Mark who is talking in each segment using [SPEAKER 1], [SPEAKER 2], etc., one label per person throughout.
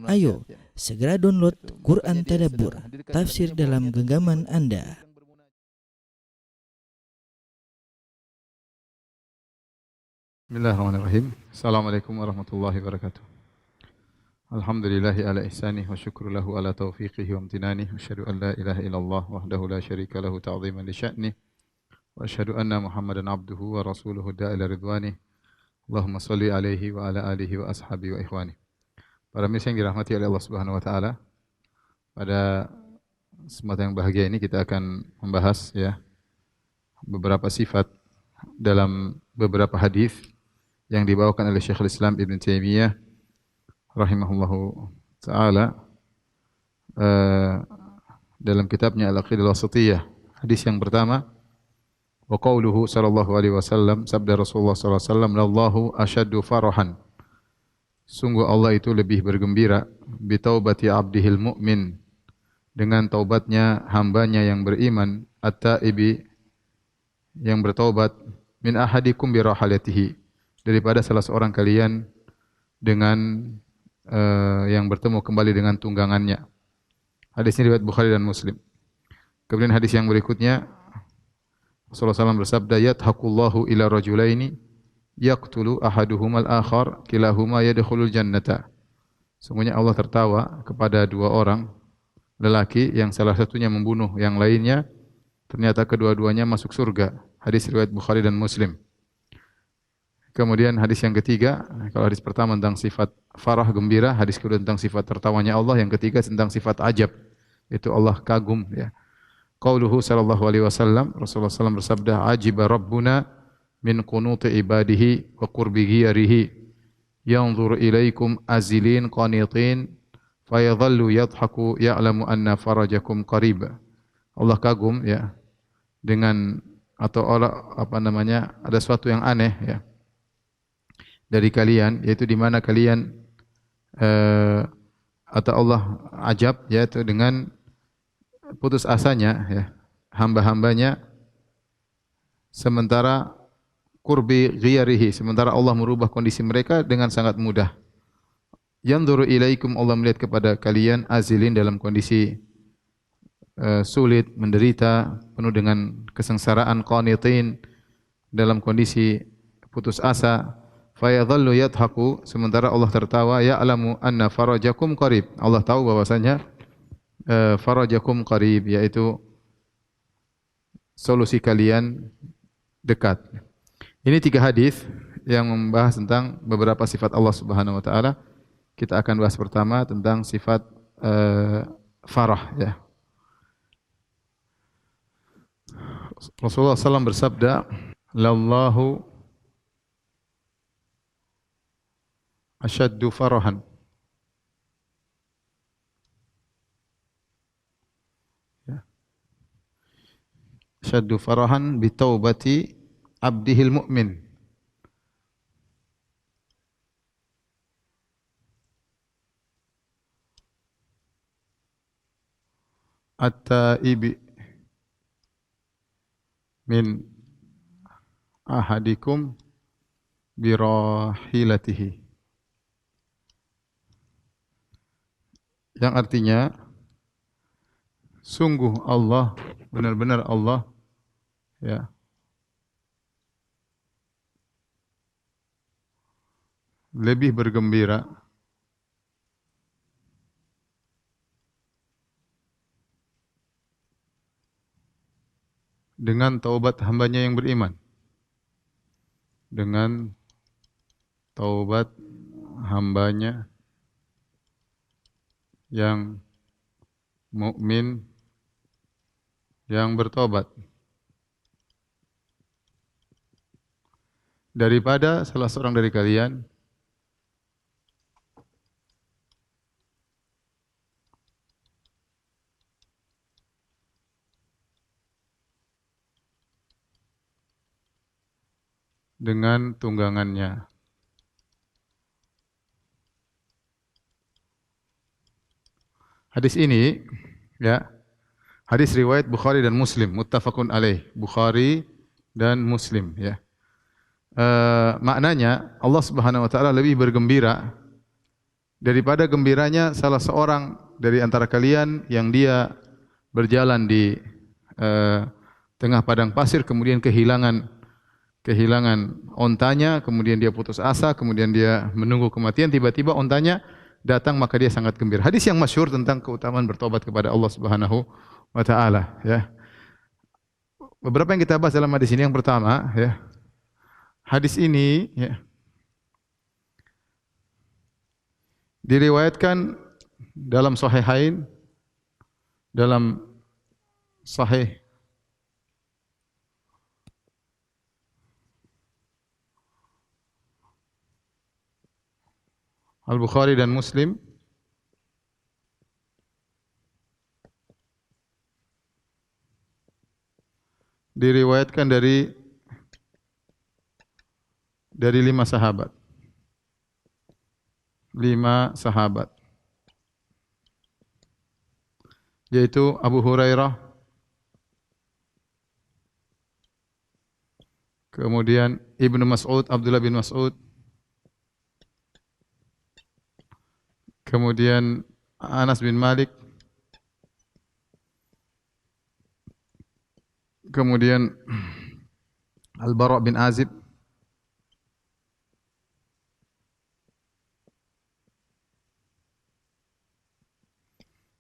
[SPEAKER 1] Ayo, segera download Quran Tadabbur, tafsir dalam genggaman Anda.
[SPEAKER 2] Bismillahirrahmanirrahim. Assalamualaikum warahmatullahi wabarakatuh. Alhamdulillahi ala ihsanih wa syukru lahu ala taufiqihi wa amtinanih. Wa asyhadu an la ilaha illallah wahdahu la syarika lahu ta'ziman li sya'nih. Wa asyhadu anna Muhammadan abduhu wa rasuluhu da'ila ridwanih. Allahumma salli alaihi wa ala alihi wa ashabihi wa ikhwanih. Para mirsa yang dirahmati oleh Allah Subhanahu wa taala, pada kesempatan yang bahagia ini kita akan membahas beberapa sifat dalam beberapa hadis yang dibawakan oleh Syekhul Islam Ibn Taimiyah rahimahullahu taala dalam kitabnya Al-Aqidah Al-Wasithiyah. Hadis yang pertama, wa qauluhu sallallahu alaihi wasallam, sabda Rasulullah sallallahu alaihi wasallam, "Lallahu asyaddu farahan." Sungguh Allah itu lebih bergembira bi taubati abdihil mu'min, dengan taubatnya hambanya yang beriman, at-taibi, yang bertaubat, min ahadikum bi rahalatihi, daripada salah seorang kalian dengan yang bertemu kembali dengan tunggangannya. Hadis ini riwayat Bukhari dan Muslim. Kemudian hadis yang berikutnya, Rasulullah SAW bersabda, "Yadhakullahu ila rajulaini yaqtulu ahaduhumal akhar kilahuma yadkhulul jannata." Sungguhnya Allah tertawa kepada dua orang lelaki yang salah satunya membunuh yang lainnya, ternyata kedua-duanya masuk surga. Hadis riwayat Bukhari dan Muslim. Kemudian hadis yang ketiga, kalau hadis pertama tentang sifat farah gembira, hadis kedua tentang sifat tertawanya Allah, yang ketiga tentang sifat ajab, itu Allah kagum ya. Qauluhu sallallahu alaihi wasallam, Rasulullah SAW bersabda, "Ajiba rabbuna min qunuti ibadihi wa qurbi ghiyarihi, yanzuru ilaikum azilin qanitin fayadhallu yadhaku ya'lamu anna farajakum qarib." Allah kagum ya dengan, atau ada sesuatu yang aneh ya dari kalian, yaitu di mana kalian atau Allah ajab, yaitu dengan putus asanya ya hamba-hambanya, sementara qurbi ghiyarihi, sementara Allah merubah kondisi mereka dengan sangat mudah. Yanzuru ilaikum, Allah melihat kepada kalian, azilin, dalam kondisi sulit, menderita, penuh dengan kesengsaraan, qanitin, dalam kondisi putus asa, fayadhallu yadhaku, sementara Allah tertawa, ya'lamu anna farajakum qarib, Allah tahu bahwasanya farajakum qarib, yaitu solusi kalian dekat. Ini tiga hadis yang membahas tentang beberapa sifat Allah Subhanahu wa taala. Kita akan bahas pertama tentang sifat farah ya. Rasulullah SAW bersabda, "Lallahu asyaddu farahan." Ya. Asyaddu farahan bi taubati abdihil mu'min. At-taibi min ahadikum birahilatihi, yang artinya sungguh Allah, benar-benar Allah ya lebih bergembira dengan taubat hambanya yang beriman, dengan taubat hambanya yang mukmin yang bertobat, daripada salah seorang dari kalian dengan tunggangannya. Hadis ini ya, hadis riwayat Bukhari dan Muslim, muttafaqun alaih, Bukhari dan Muslim ya. Maknanya Allah Subhanahu wa taala lebih bergembira daripada gembiranya salah seorang dari antara kalian yang dia berjalan di tengah padang pasir, kemudian kehilangan ontanya, kemudian dia putus asa, kemudian dia menunggu kematian, tiba-tiba ontanya datang, maka dia sangat gembira. Hadis yang masyhur tentang keutamaan bertobat kepada Allah Subhanahu wa taala, ya. Beberapa yang kita bahas dalam hadis ini, yang pertama, ya. Hadis ini, ya, diriwayatkan dalam Sahihain, dalam Sahih Al-Bukhari dan Muslim, diriwayatkan dari 5 sahabat. 5 sahabat. Yaitu Abu Hurairah, kemudian Ibnu Mas'ud, Abdullah bin Mas'ud, kemudian Anas bin Malik, kemudian Al-Bara' bin Azib,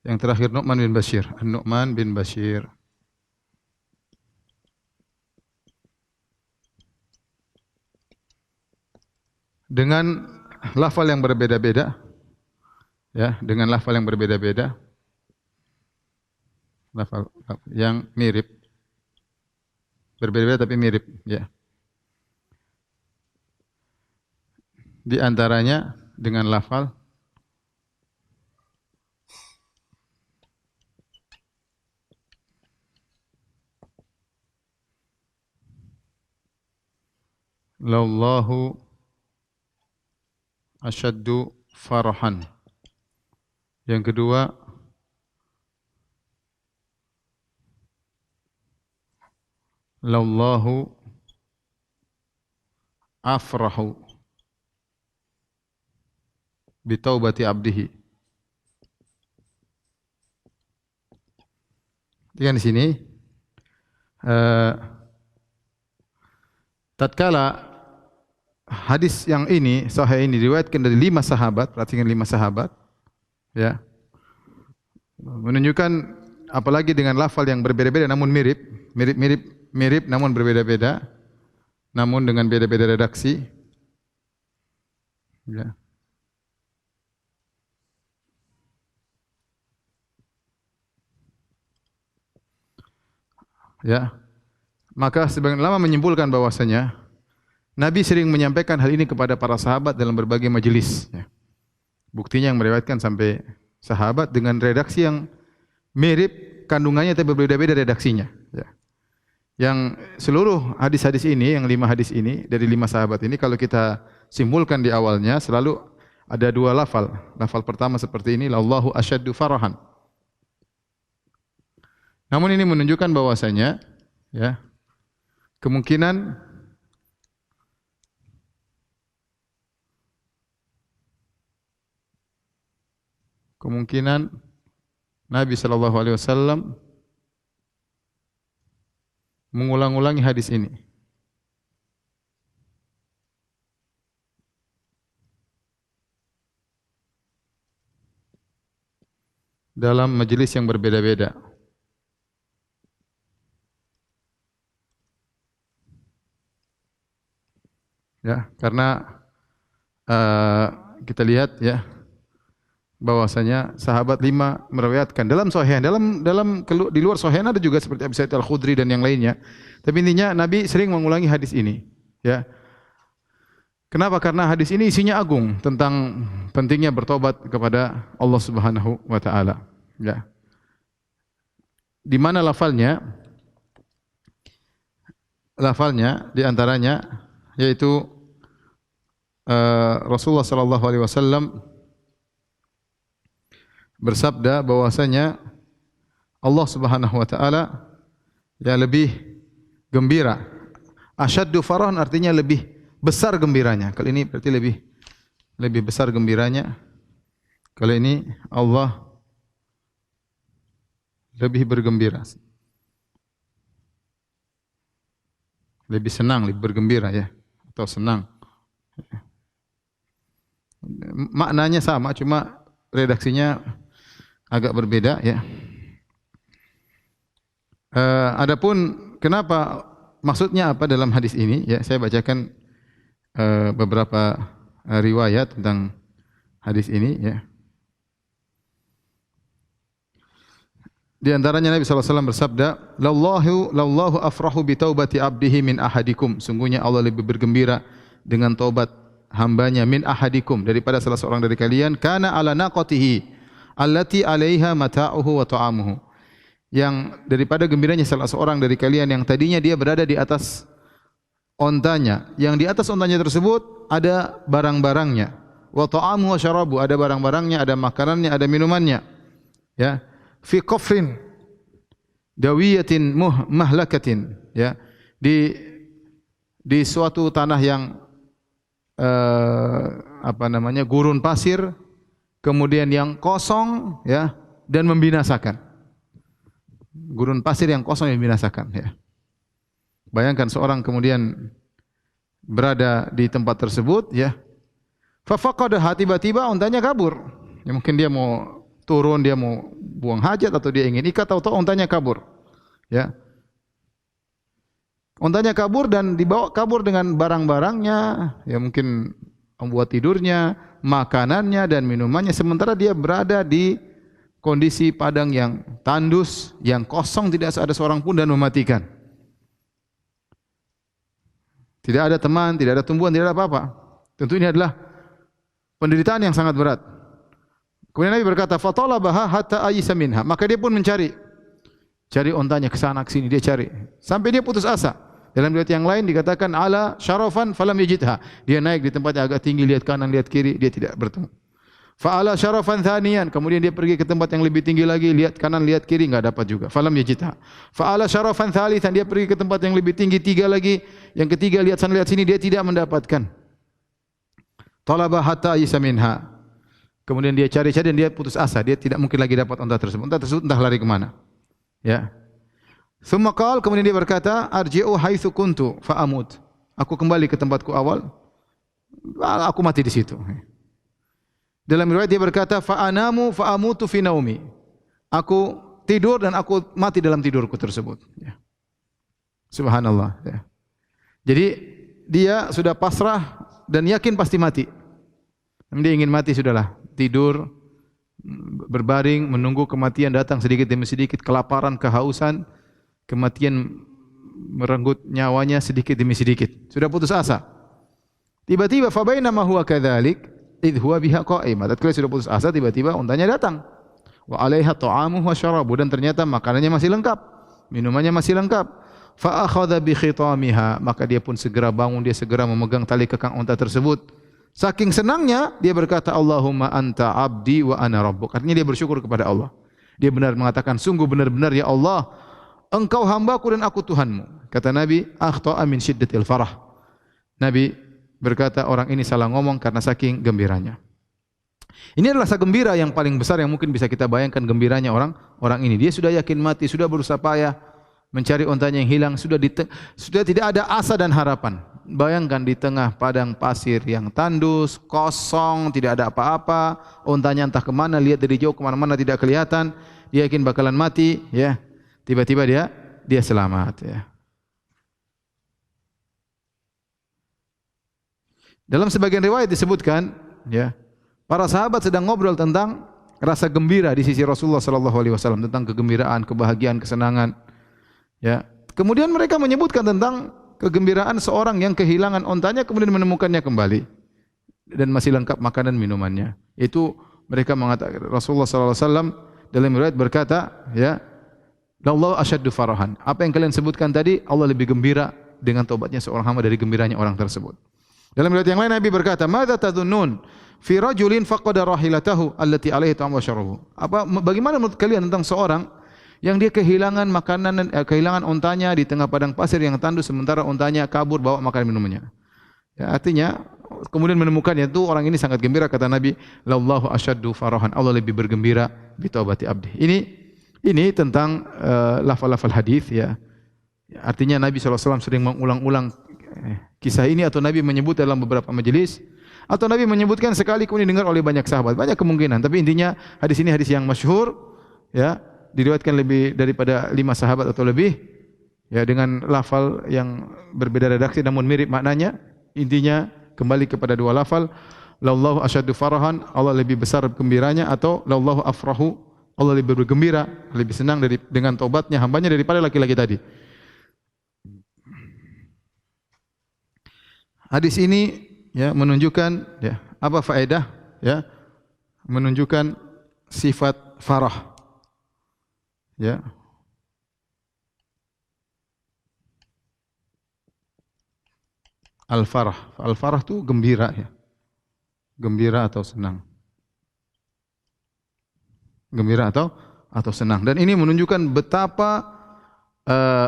[SPEAKER 2] yang terakhir Nu'man bin Bashir, Nu'man bin Bashir. Dengan lafal yang berbeda-beda, ya, dengan lafal yang berbeda-beda, lafal yang mirip, berbeda-beda tapi mirip, ya. Di antaranya dengan lafal Lallahu asyaddu farahan. Yang kedua, Lallahu afrahu bitaubati abdihi. Lihat di sini, tatkala hadis yang ini, sahih ini diriwayatkan dari 5 sahabat, perhatikan 5 sahabat, ya. Menunjukkan apalagi dengan lafal yang berbeda-beda namun mirip namun berbeda-beda, namun dengan beda-beda redaksi, ya. Ya. Maka sebagian ulama menyimpulkan bahwasanya Nabi sering menyampaikan hal ini kepada para sahabat dalam berbagai majelis, ya. Buktinya yang meriwayatkan sampai sahabat dengan redaksi yang mirip kandungannya tapi berbeda-beda redaksinya, ya. Yang seluruh hadis-hadis ini, yang 5 hadis ini dari 5 sahabat ini, kalau kita simpulkan di awalnya selalu ada 2 lafal. Lafal pertama seperti ini, Allahu asyaddu farahan. Namun ini menunjukkan bahwasanya, ya, kemungkinan Nabi sallallahu alaihi wasallam mengulang-ulangi hadis ini. Dalam majelis yang berbeda-beda. Ya, karena kita lihat, ya, bahwasanya sahabat 5 meriwayatkan dalam Sahih, di luar Sahih ada juga seperti Abu Sa'id Al-Khudri dan yang lainnya. Tapi intinya Nabi sering mengulangi hadis ini, ya. Kenapa? Karena hadis ini isinya agung tentang pentingnya bertobat kepada Allah Subhanahu wa taala, ya. Di mana lafalnya? Lafalnya di antaranya yaitu Rasulullah sallallahu alaihi wasallam bersabda bahwasanya Allah Subhanahu wa taala ya lebih gembira. Asyaddu farahan artinya lebih besar gembiranya. Kali ini berarti lebih besar gembiranya Kali ini Allah lebih bergembira. Lebih senang, lebih bergembira ya. Atau senang. Maknanya sama, cuma redaksinya agak berbeda ya. Adapun kenapa, maksudnya apa dalam hadis ini ya, saya bacakan beberapa riwayat tentang hadis ini ya. Di antaranya Nabi SAW bersabda, "Lallahu afrahu bi taubati abdihi min ahadikum." Sungguhnya Allah lebih bergembira dengan taubat hambanya min ahadikum, daripada salah seorang dari kalian, kana ala naqatihi allati 'alaiha mata'uhu wa ta'amuhu. Yang daripada gembiranya salah seorang dari kalian yang tadinya dia berada di atas ontanya, yang di atas ontanya tersebut ada barang-barangnya, wa ta'amuhu wa syarabu, ada barang-barangnya, ada makanannya, ada minumannya. Ya. Fi qafrin dawiyatin mahlakatin, ya, di suatu tanah yang gurun pasir, kemudian yang kosong ya, dan membinasakan. Gurun pasir yang kosong yang membinasakan ya. Bayangkan seorang kemudian berada di tempat tersebut ya. Fa faqadaha, tiba-tiba ontanya kabur. Ya, mungkin dia mau turun, dia mau buang hajat atau dia ingin ikat, tahu-tahu ontanya kabur. Ya. Ontanya kabur dan dibawa kabur dengan barang-barangnya, ya mungkin membuat tidurnya, makanannya dan minumannya, sementara dia berada di kondisi padang yang tandus, yang kosong, tidak ada seorang pun dan mematikan. Tidak ada teman, tidak ada tumbuhan, tidak ada apa-apa. Tentu ini adalah penderitaan yang sangat berat. Kemudian Nabi berkata, "Fatalabaha hatta ayisa minha." Maka dia pun mencari ontanya ke sana ke sini, dia cari sampai dia putus asa. Dalam riwayat yang lain dikatakan ala syarafan falam yajidha. Dia naik di tempat yang agak tinggi, lihat kanan, lihat kiri, dia tidak bertemu. Fa ala syarafan thaniyan, kemudian dia pergi ke tempat yang lebih tinggi lagi, lihat kanan, lihat kiri, enggak dapat juga. Falam yajidha. Fa ala syarafan thalithan, dia pergi ke tempat yang lebih tinggi, tiga lagi, yang ketiga lihat sana, lihat sini, dia tidak mendapatkan. Talaba hatta ayisa minha. Kemudian dia cari-cari dan dia putus asa, dia tidak mungkin lagi dapat unta tersebut. Unta tersebut entah lari ke mana. Ya. Tsumma qala, kemudian dia berkata, "Arji'u haitsu kuntu fa amut." Aku kembali ke tempatku awal, aku mati di situ. Dalam riwayat dia berkata, "Fa anamu fa amutu fi naumi." Aku tidur dan aku mati dalam tidurku tersebut. Ya. Subhanallah. Ya. Jadi dia sudah pasrah dan yakin pasti mati. Dia ingin mati, sudahlah, tidur, berbaring, menunggu kematian datang sedikit demi sedikit, kelaparan, kehausan, kematian merenggut nyawanya sedikit demi sedikit. Sudah putus asa. Tiba-tiba fa bainama huwa kadzalik idh huwa biha qa'imah. Tatkala sudah putus asa, tiba-tiba untanya datang. Wa 'alaiha ta'amuhu wa syarabu, dan ternyata makanannya masih lengkap, minumannya masih lengkap. Fa akhadha bi khitamiha, maka dia pun segera bangun, dia segera memegang tali kekang unta tersebut. Saking senangnya dia berkata, "Allahumma anta abdi wa ana rabbuk." Artinya dia bersyukur kepada Allah. Dia benar mengatakan, sungguh benar-benar ya Allah, Engkau hambaku dan aku Tuhanmu. Kata Nabi, "Akhta'a min syiddatil farah." Nabi berkata, orang ini salah ngomong karena saking gembiranya. Ini adalah rasa gembira yang paling besar yang mungkin bisa kita bayangkan, gembiranya orang ini. Dia sudah yakin mati, sudah berusaha payah mencari untanya yang hilang, sudah tidak ada asa dan harapan. Bayangkan di tengah padang pasir yang tandus, kosong, tidak ada apa-apa, untanya entah kemana, lihat dari jauh kemana-mana tidak kelihatan, dia yakin bakalan mati, ya. Tiba-tiba dia selamat, ya. Dalam sebagian riwayat disebutkan, ya, para sahabat sedang ngobrol tentang rasa gembira di sisi Rasulullah SAW, tentang kegembiraan, kebahagiaan, kesenangan, ya. Kemudian mereka menyebutkan tentang kegembiraan seorang yang kehilangan ontanya kemudian menemukannya kembali dan masih lengkap makanan minumannya. Itu mereka mengatakan, Rasulullah SAW dalam riwayat berkata, ya, "Allahu asyaddu farahan." Apa yang kalian sebutkan tadi, Allah lebih gembira dengan taubatnya seorang hamba dari gembiranya orang tersebut. Dalam riwayat yang lain Nabi berkata, "Madza tadhunnun fi rajulin faqada rahilatahu allati 'alaihi ta'am wa syarabu." Bagaimana menurut kalian tentang seorang yang dia kehilangan makanan, kehilangan untanya di tengah padang pasir yang tandus, sementara untanya kabur bawa makan minumannya. Ya, artinya kemudian menemukannya itu orang ini sangat gembira, kata Nabi, "Lallahu asyaddu farahan." Allah lebih bergembira bi taubati abdi. Ini tentang lafal-lafal hadis ya. Artinya Nabi SAW sering mengulang-ulang kisah ini, atau Nabi menyebut dalam beberapa majelis, atau Nabi menyebutkan sekali kemudian dengar oleh banyak sahabat. Banyak kemungkinan, tapi intinya hadis ini hadis yang masyhur ya, diriwayatkan lebih daripada 5 sahabat atau lebih ya, dengan lafal yang berbeda redaksi namun mirip maknanya. Intinya kembali kepada 2 lafal, "Lallahu asyaddu farahan," Allah lebih besar gembiranya, atau "Lallahu afrahu," Allah lebih bergembira, lebih senang dengan taubatnya hambanya daripada laki-laki tadi. Hadis ini ya menunjukkan ya apa faedah ya, menunjukkan sifat farah ya. Al-farah, al-farah itu gembira ya, gembira atau senang, gembira atau senang. Dan ini menunjukkan betapa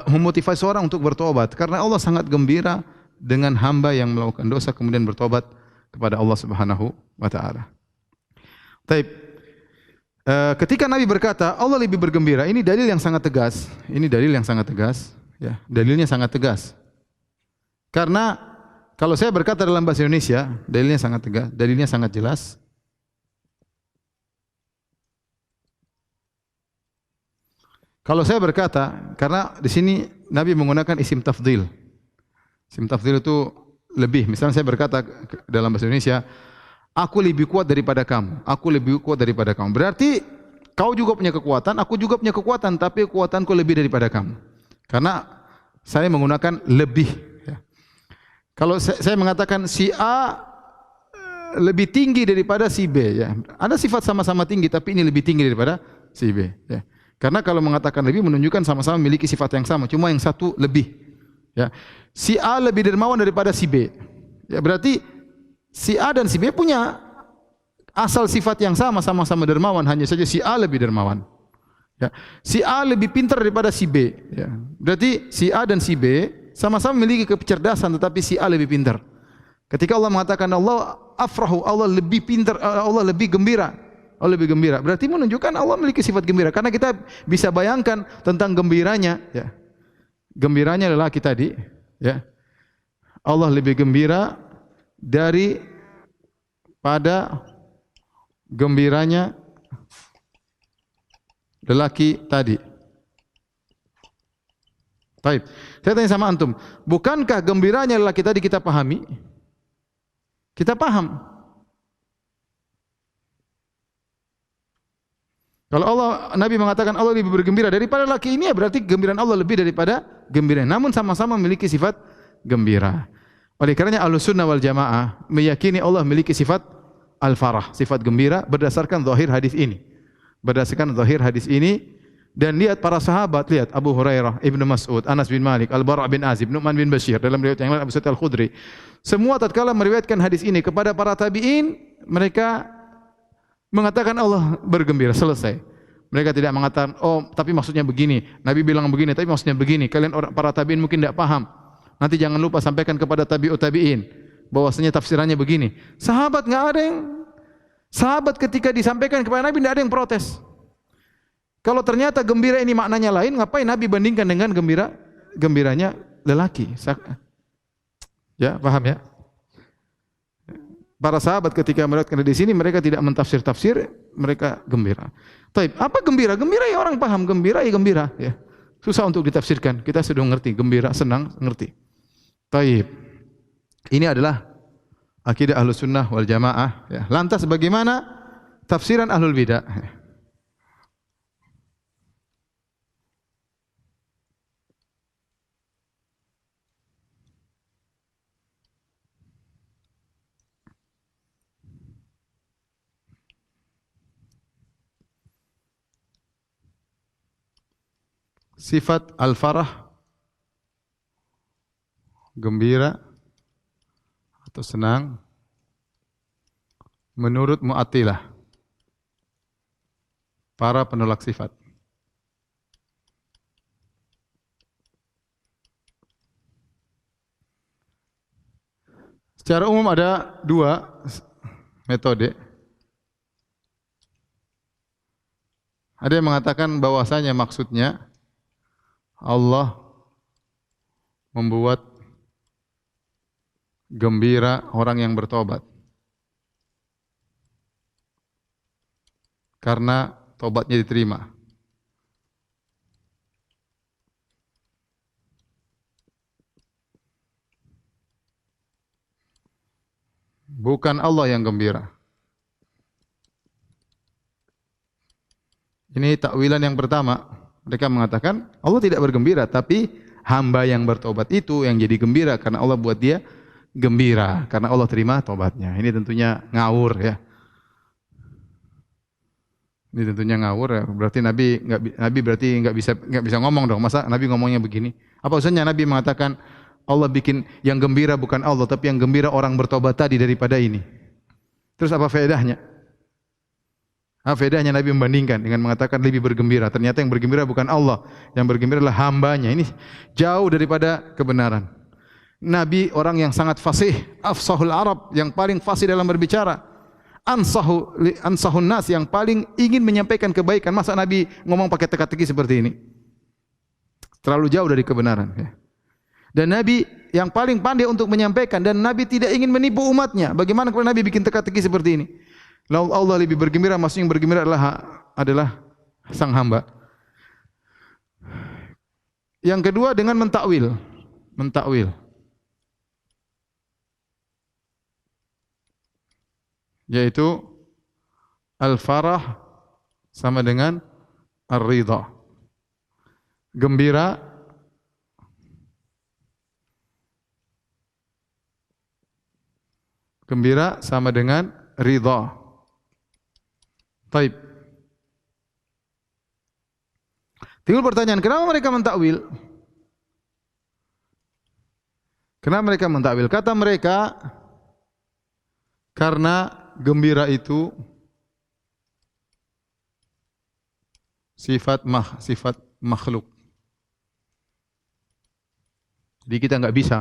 [SPEAKER 2] memotivasi seorang untuk bertobat, karena Allah sangat gembira dengan hamba yang melakukan dosa kemudian bertobat kepada Allah Subhanahu wa taala. Taib. Ketika Nabi berkata Allah lebih bergembira, ini dalil yang sangat tegas. Ini dalil yang sangat tegas ya, dalilnya sangat tegas. Karena kalau saya berkata dalam bahasa Indonesia, dalilnya sangat tegas, dalilnya sangat jelas. Kalau saya berkata, karena di sini Nabi menggunakan isim tafdhil. Isim tafdhil itu lebih. Misalnya saya berkata dalam bahasa Indonesia, aku lebih kuat daripada kamu. Aku lebih kuat daripada kamu. Berarti kau juga punya kekuatan, aku juga punya kekuatan, tapi kekuatanku lebih daripada kamu. Karena saya menggunakan lebih. Kalau saya mengatakan si A lebih tinggi daripada si B, ya, ada sifat sama-sama tinggi, tapi ini lebih tinggi daripada si B. Ya. Karena kalau mengatakan lebih menunjukkan sama-sama memiliki sifat yang sama, cuma yang satu lebih. Ya. Si A lebih dermawan daripada si B. Ya, berarti si A dan si B punya asal sifat yang sama, sama-sama dermawan, hanya saja si A lebih dermawan. Ya. Si A lebih pintar daripada si B. Ya. Berarti si A dan si B sama-sama memiliki kecerdasan, tetapi si A lebih pintar. Ketika Allah mengatakan Allah afrahu, Allah lebih pintar, Allah lebih gembira, Allah lebih gembira, berarti menunjukkan Allah memiliki sifat gembira. Karena kita bisa bayangkan tentang gembiranya, ya, gembiranya lelaki tadi, ya, Allah lebih gembira daripada gembiranya lelaki tadi. Baik, saya tanya sama antum, bukankah gembiranya lelaki tadi kita pahami? Kita paham. Kalau Nabi mengatakan Allah lebih bergembira daripada lelaki ini, ya berarti gembiraan Allah lebih daripada gembiraan. Namun sama-sama memiliki sifat gembira. Oleh karenanya Ahlussunnah wal Jamaah meyakini Allah memiliki sifat al-farah, sifat gembira berdasarkan zahir hadis ini. Berdasarkan zahir hadis ini. Dan lihat para sahabat, lihat Abu Hurairah, Ibnu Mas'ud, Anas bin Malik, Al-Bara' bin Azib, Nu'man bin Bashir, dalam riwayat yang lain Abu Sa'id Al-Khudri. Semua tatkala meriwayatkan hadis ini kepada para tabi'in, mereka mengatakan Allah bergembira, selesai. Mereka tidak mengatakan, oh tapi maksudnya begini, Nabi bilang begini, tapi maksudnya begini. Kalian orang para tabi'in mungkin tidak paham. Nanti jangan lupa sampaikan kepada tabi'ut tabi'in bahwasanya tafsirannya begini. Sahabat sahabat ketika disampaikan kepada Nabi tidak ada yang protes. Kalau ternyata gembira ini maknanya lain, ngapain Nabi bandingkan dengan gembiranya lelaki? Ya, paham ya? Para sahabat ketika melihat di sini mereka tidak mentafsir-tafsir, mereka gembira. Taib, apa gembira? Gembira ya orang paham, gembira ya gembira, ya. Susah untuk ditafsirkan. Kita sudah ngerti, gembira, senang, ngerti. Taib. Ini adalah akidah Ahlussunnah wal Jamaah, ya. Lantas bagaimana tafsiran Ahlul Bidah? Sifat al-farah, gembira atau senang, menurut Mu'attilah, para penolak sifat. Secara umum ada dua metode. Ada yang mengatakan bahwasanya maksudnya Allah membuat gembira orang yang bertobat karena tobatnya diterima. Bukan Allah yang gembira. Ini takwilan yang pertama. Mereka mengatakan Allah tidak bergembira, tapi hamba yang bertobat itu yang jadi gembira karena Allah buat dia gembira karena Allah terima tobatnya. Ini tentunya ngawur ya. Ini tentunya ngawur ya. Berarti Nabi berarti nggak bisa ngomong dong. Masa Nabi ngomongnya begini? Apa maksudnya Nabi mengatakan Allah bikin yang gembira bukan Allah, tapi yang gembira orang bertobat tadi daripada ini. Terus apa faedahnya? Apa faedahnya Nabi membandingkan dengan mengatakan lebih bergembira? Ternyata yang bergembira bukan Allah, yang bergembira adalah hambanya. Ini jauh daripada kebenaran. Nabi orang yang sangat fasih, afsahul Arab, yang paling fasih dalam berbicara. Ansahun nas, yang paling ingin menyampaikan kebaikan. Masa Nabi ngomong pakai teka-teki seperti ini? Terlalu jauh dari kebenaran. Ya. Dan Nabi yang paling pandai untuk menyampaikan, dan Nabi tidak ingin menipu umatnya. Bagaimana kalau Nabi bikin teka-teki seperti ini? Lalu Allah lebih bergembira, maksudnya yang bergembira adalah sang hamba. Yang kedua dengan mentakwil. Yaitu al-farah sama dengan ar-ridha. Gembira sama dengan ridha. Taib. Timbul pertanyaan, kenapa mereka mentakwil? Kenapa mereka mentakwil? Kata mereka, karena gembira itu sifat makhluk. Jadi kita enggak bisa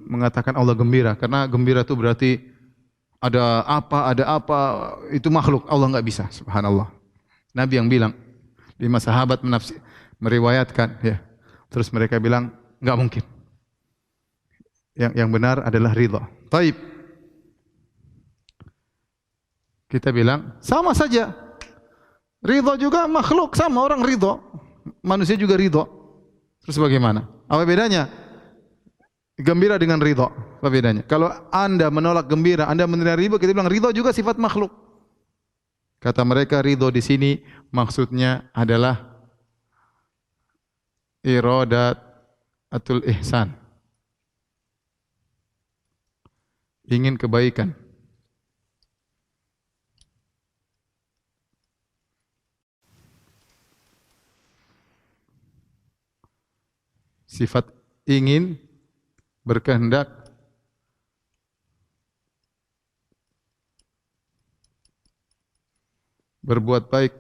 [SPEAKER 2] mengatakan Allah gembira, karena gembira itu berarti ada apa, itu makhluk. Allah enggak bisa, subhanallah. Nabi yang bilang, 5 sahabat meriwayatkan, ya. Terus mereka bilang, enggak mungkin. Yang benar adalah ridha. Taib. Kita bilang, sama saja. Ridha juga makhluk, sama orang ridha. Manusia juga ridha. Terus bagaimana? Apa bedanya? Gembira dengan ridha. Apa bedanya? Kalau Anda menolak gembira, Anda menerima ridha, kita bilang ridha juga sifat makhluk. Kata mereka, ridha di sini maksudnya adalah iradatul ihsan. Ingin kebaikan. Sifat ingin, berkehendak, berbuat baik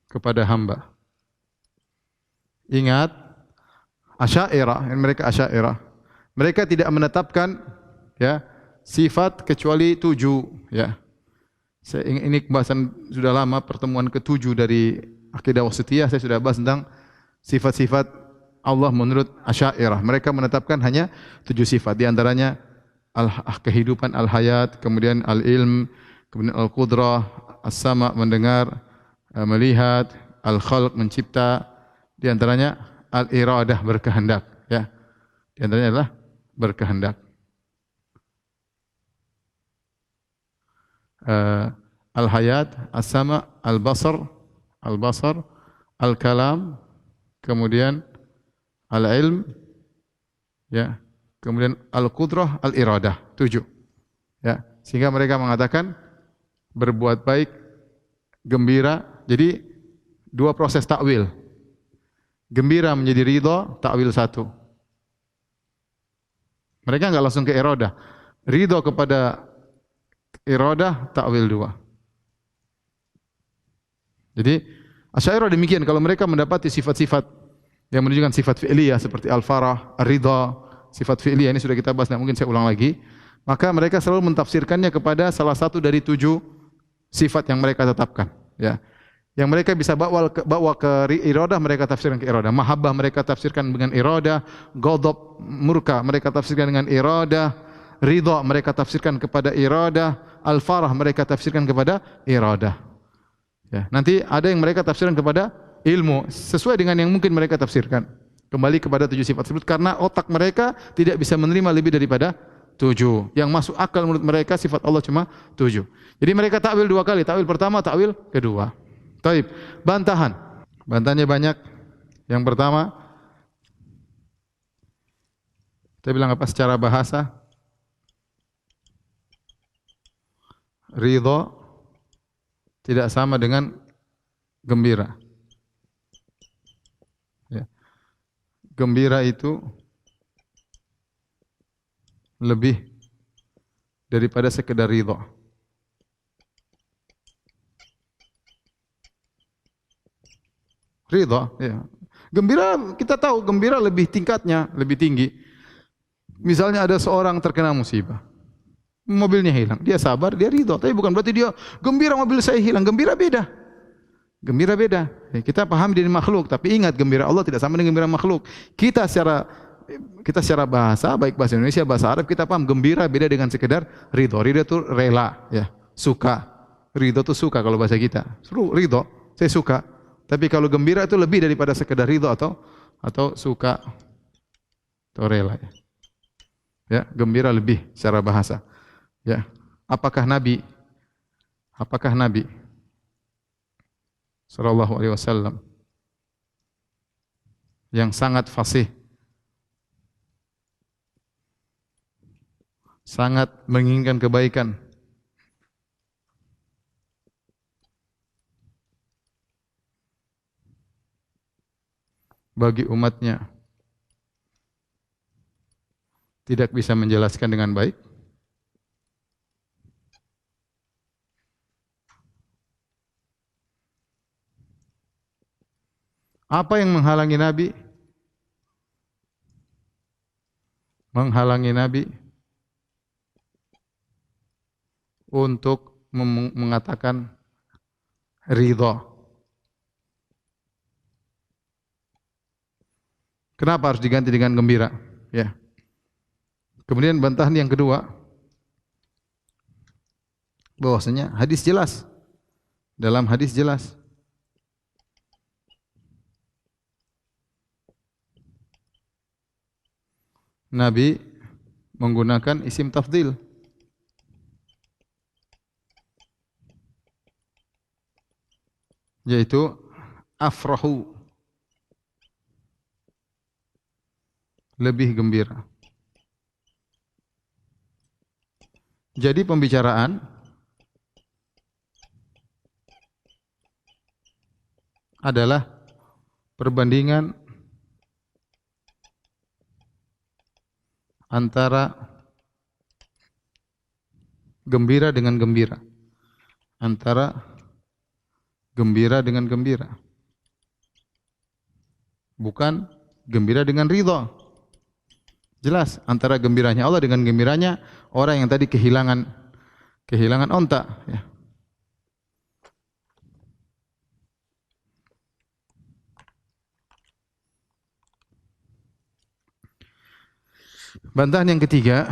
[SPEAKER 2] kepada hamba. Ingat, Asy'ariyah, mereka Asy'ariyah. Mereka tidak menetapkan ya sifat kecuali 7 ya. Ini pembahasan sudah lama, pertemuan ke-7 dari akidah wasithiyah, saya sudah bahas tentang sifat-sifat Allah menurut Asy'ariyah. Mereka menetapkan hanya 7 sifat, di antaranya kehidupan, al-hayat, kemudian al-ilm, kemudian al-qudrah, as-sama' mendengar, melihat, al-khalq mencipta, di antaranya al-iradah berkehendak ya. Di antaranya adalah berkehendak. Al-hayat, as-sama', al-basar, al-kalam, kemudian al-ilm ya, kemudian al-qudrah, al-iradah, 7 ya. Sehingga mereka mengatakan berbuat baik, gembira. Jadi 2 proses takwil. Gembira menjadi ridha, takwil 1. Mereka enggak langsung ke iradah. Ridha kepada iradah, takwil 2. Jadi Asy'ariyah demikian, kalau mereka mendapati sifat-sifat yang menunjukkan sifat fi'liyah seperti al-farah, ar-ridha, sifat fi'liyah ini sudah kita bahas, tidak mungkin saya ulang lagi. Maka mereka selalu mentafsirkannya kepada salah satu dari 7 sifat yang mereka tetapkan, ya. Yang mereka bisa bawa ke iradah, mereka tafsirkan ke iradah. Mahabbah mereka tafsirkan dengan iradah, ghadab, murka mereka tafsirkan dengan iradah, ridha mereka tafsirkan kepada iradah, al-farah mereka tafsirkan kepada iradah. Ya, nanti ada yang mereka tafsirkan kepada ilmu sesuai dengan yang mungkin mereka tafsirkan. Kembali kepada 7 sifat tersebut karena otak mereka tidak bisa menerima lebih daripada 7. Yang masuk akal menurut mereka sifat Allah cuma 7. Jadi mereka takwil 2 kali, takwil pertama, takwil kedua. Taib. Bantahan. Bantahannya banyak. Yang pertama, kita bilang apa secara bahasa? Ridha tidak sama dengan gembira. Ya. Gembira itu lebih daripada sekedar ridha. Ridha, ya. Gembira, kita tahu gembira lebih tingkatnya, lebih tinggi. Misalnya ada seorang terkena musibah, mobilnya hilang, dia sabar, dia ridha. Tapi bukan berarti dia gembira mobil saya hilang. Gembira beda. Gembira beda. Ya, kita paham dari makhluk, tapi ingat gembira Allah tidak sama dengan gembira makhluk. Kita secara bahasa, baik bahasa Indonesia, bahasa Arab, kita paham gembira beda dengan sekedar ridha. Ridha itu rela, ya, suka. Ridha itu suka kalau bahasa kita. Suruh ridha, saya suka. Tapi kalau gembira itu lebih daripada sekedar ridha atau suka atau rela, ya. Ya, gembira lebih secara bahasa. Ya. Apakah Nabi sallallahu alaihi wasallam yang sangat fasih, sangat menginginkan kebaikan, bagi umatnya, tidak bisa menjelaskan dengan baik? Apa yang menghalangi Nabi? Menghalangi Nabi untuk mengatakan ridha. Kenapa harus diganti dengan gembira? Ya. Kemudian bantahan yang kedua, bahwasanya hadis jelas. Dalam hadis jelas. Nabi menggunakan isim tafdil. Yaitu afrahu. Lebih gembira. Jadi pembicaraan adalah perbandingan antara gembira dengan gembira. Antara gembira dengan gembira. Bukan gembira dengan ridha. Jelas antara gembiranya Allah dengan gembiranya orang yang tadi kehilangan onta, ya. Bantahan yang ketiga,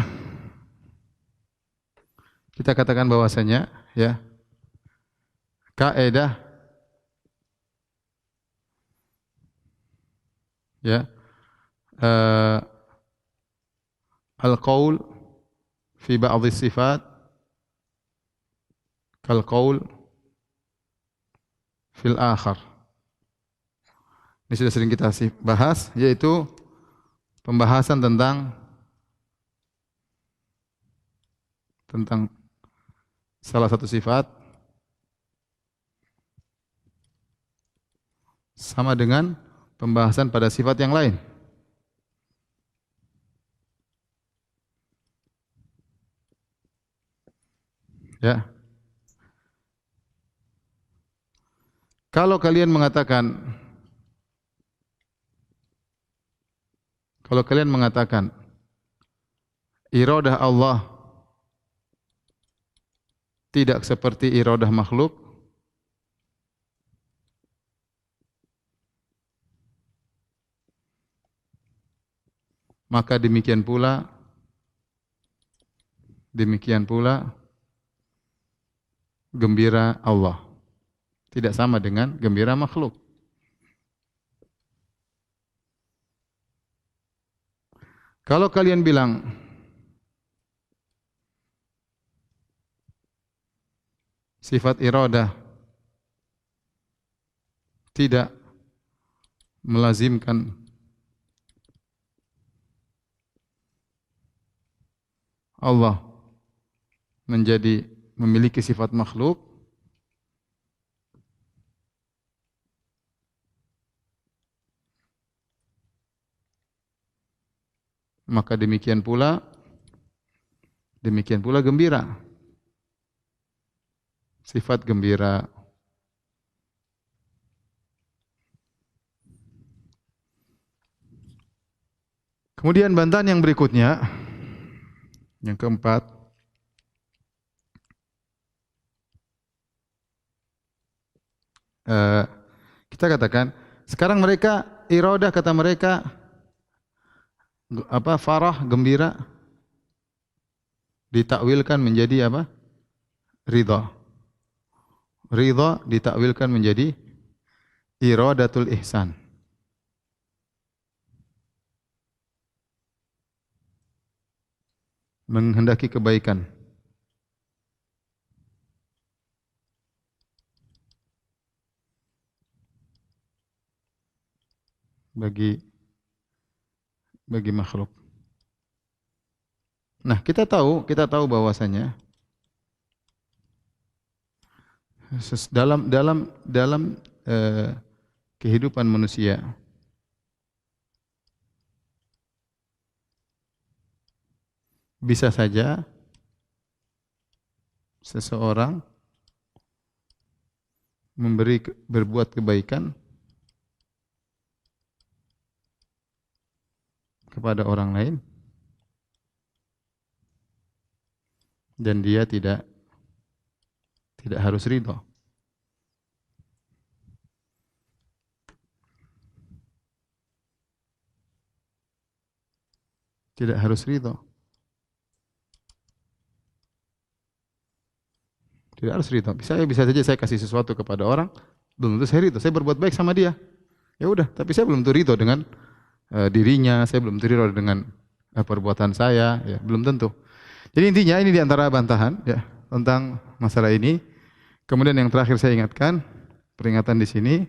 [SPEAKER 2] kita katakan bahwasanya, ya, kaidah, ya, al-qaul fi ba'dhi sifat kal-qaul fil akhar. Ini sudah sering kita bahas, yaitu pembahasan tentang salah satu sifat sama dengan pembahasan pada sifat yang lain. Ya. Kalau kalian mengatakan iradah Allah tidak seperti iradah makhluk, maka demikian pula gembira Allah tidak sama dengan gembira makhluk. Kalau kalian bilang sifat iradah tidak melazimkan Allah memiliki sifat makhluk, maka demikian pula gembira. Sifat gembira. Kemudian bantahan yang berikutnya, yang keempat, kita katakan sekarang mereka iradah, kata mereka farah, gembira, ditakwilkan menjadi apa? Ridha. Ridha ditakwilkan menjadi iradatul ihsan. Menghendaki kebaikan. Bagi makhluk. Nah, kita tahu bahwasanya dalam kehidupan manusia bisa saja seseorang berbuat kebaikan kepada orang lain dan dia tidak harus ridha. Tidak harus ridha. Tidak harus ridha. Bisa saja saya kasih sesuatu kepada orang, belum tentu saya ridha. Saya berbuat baik sama dia. Ya udah, tapi saya belum tentu ridha dengan dirinya, saya belum tentu ridha dengan perbuatan saya, ya, belum tentu. Jadi intinya ini di antara bantahan ya tentang masalah ini. Kemudian yang terakhir saya ingatkan, peringatan di sini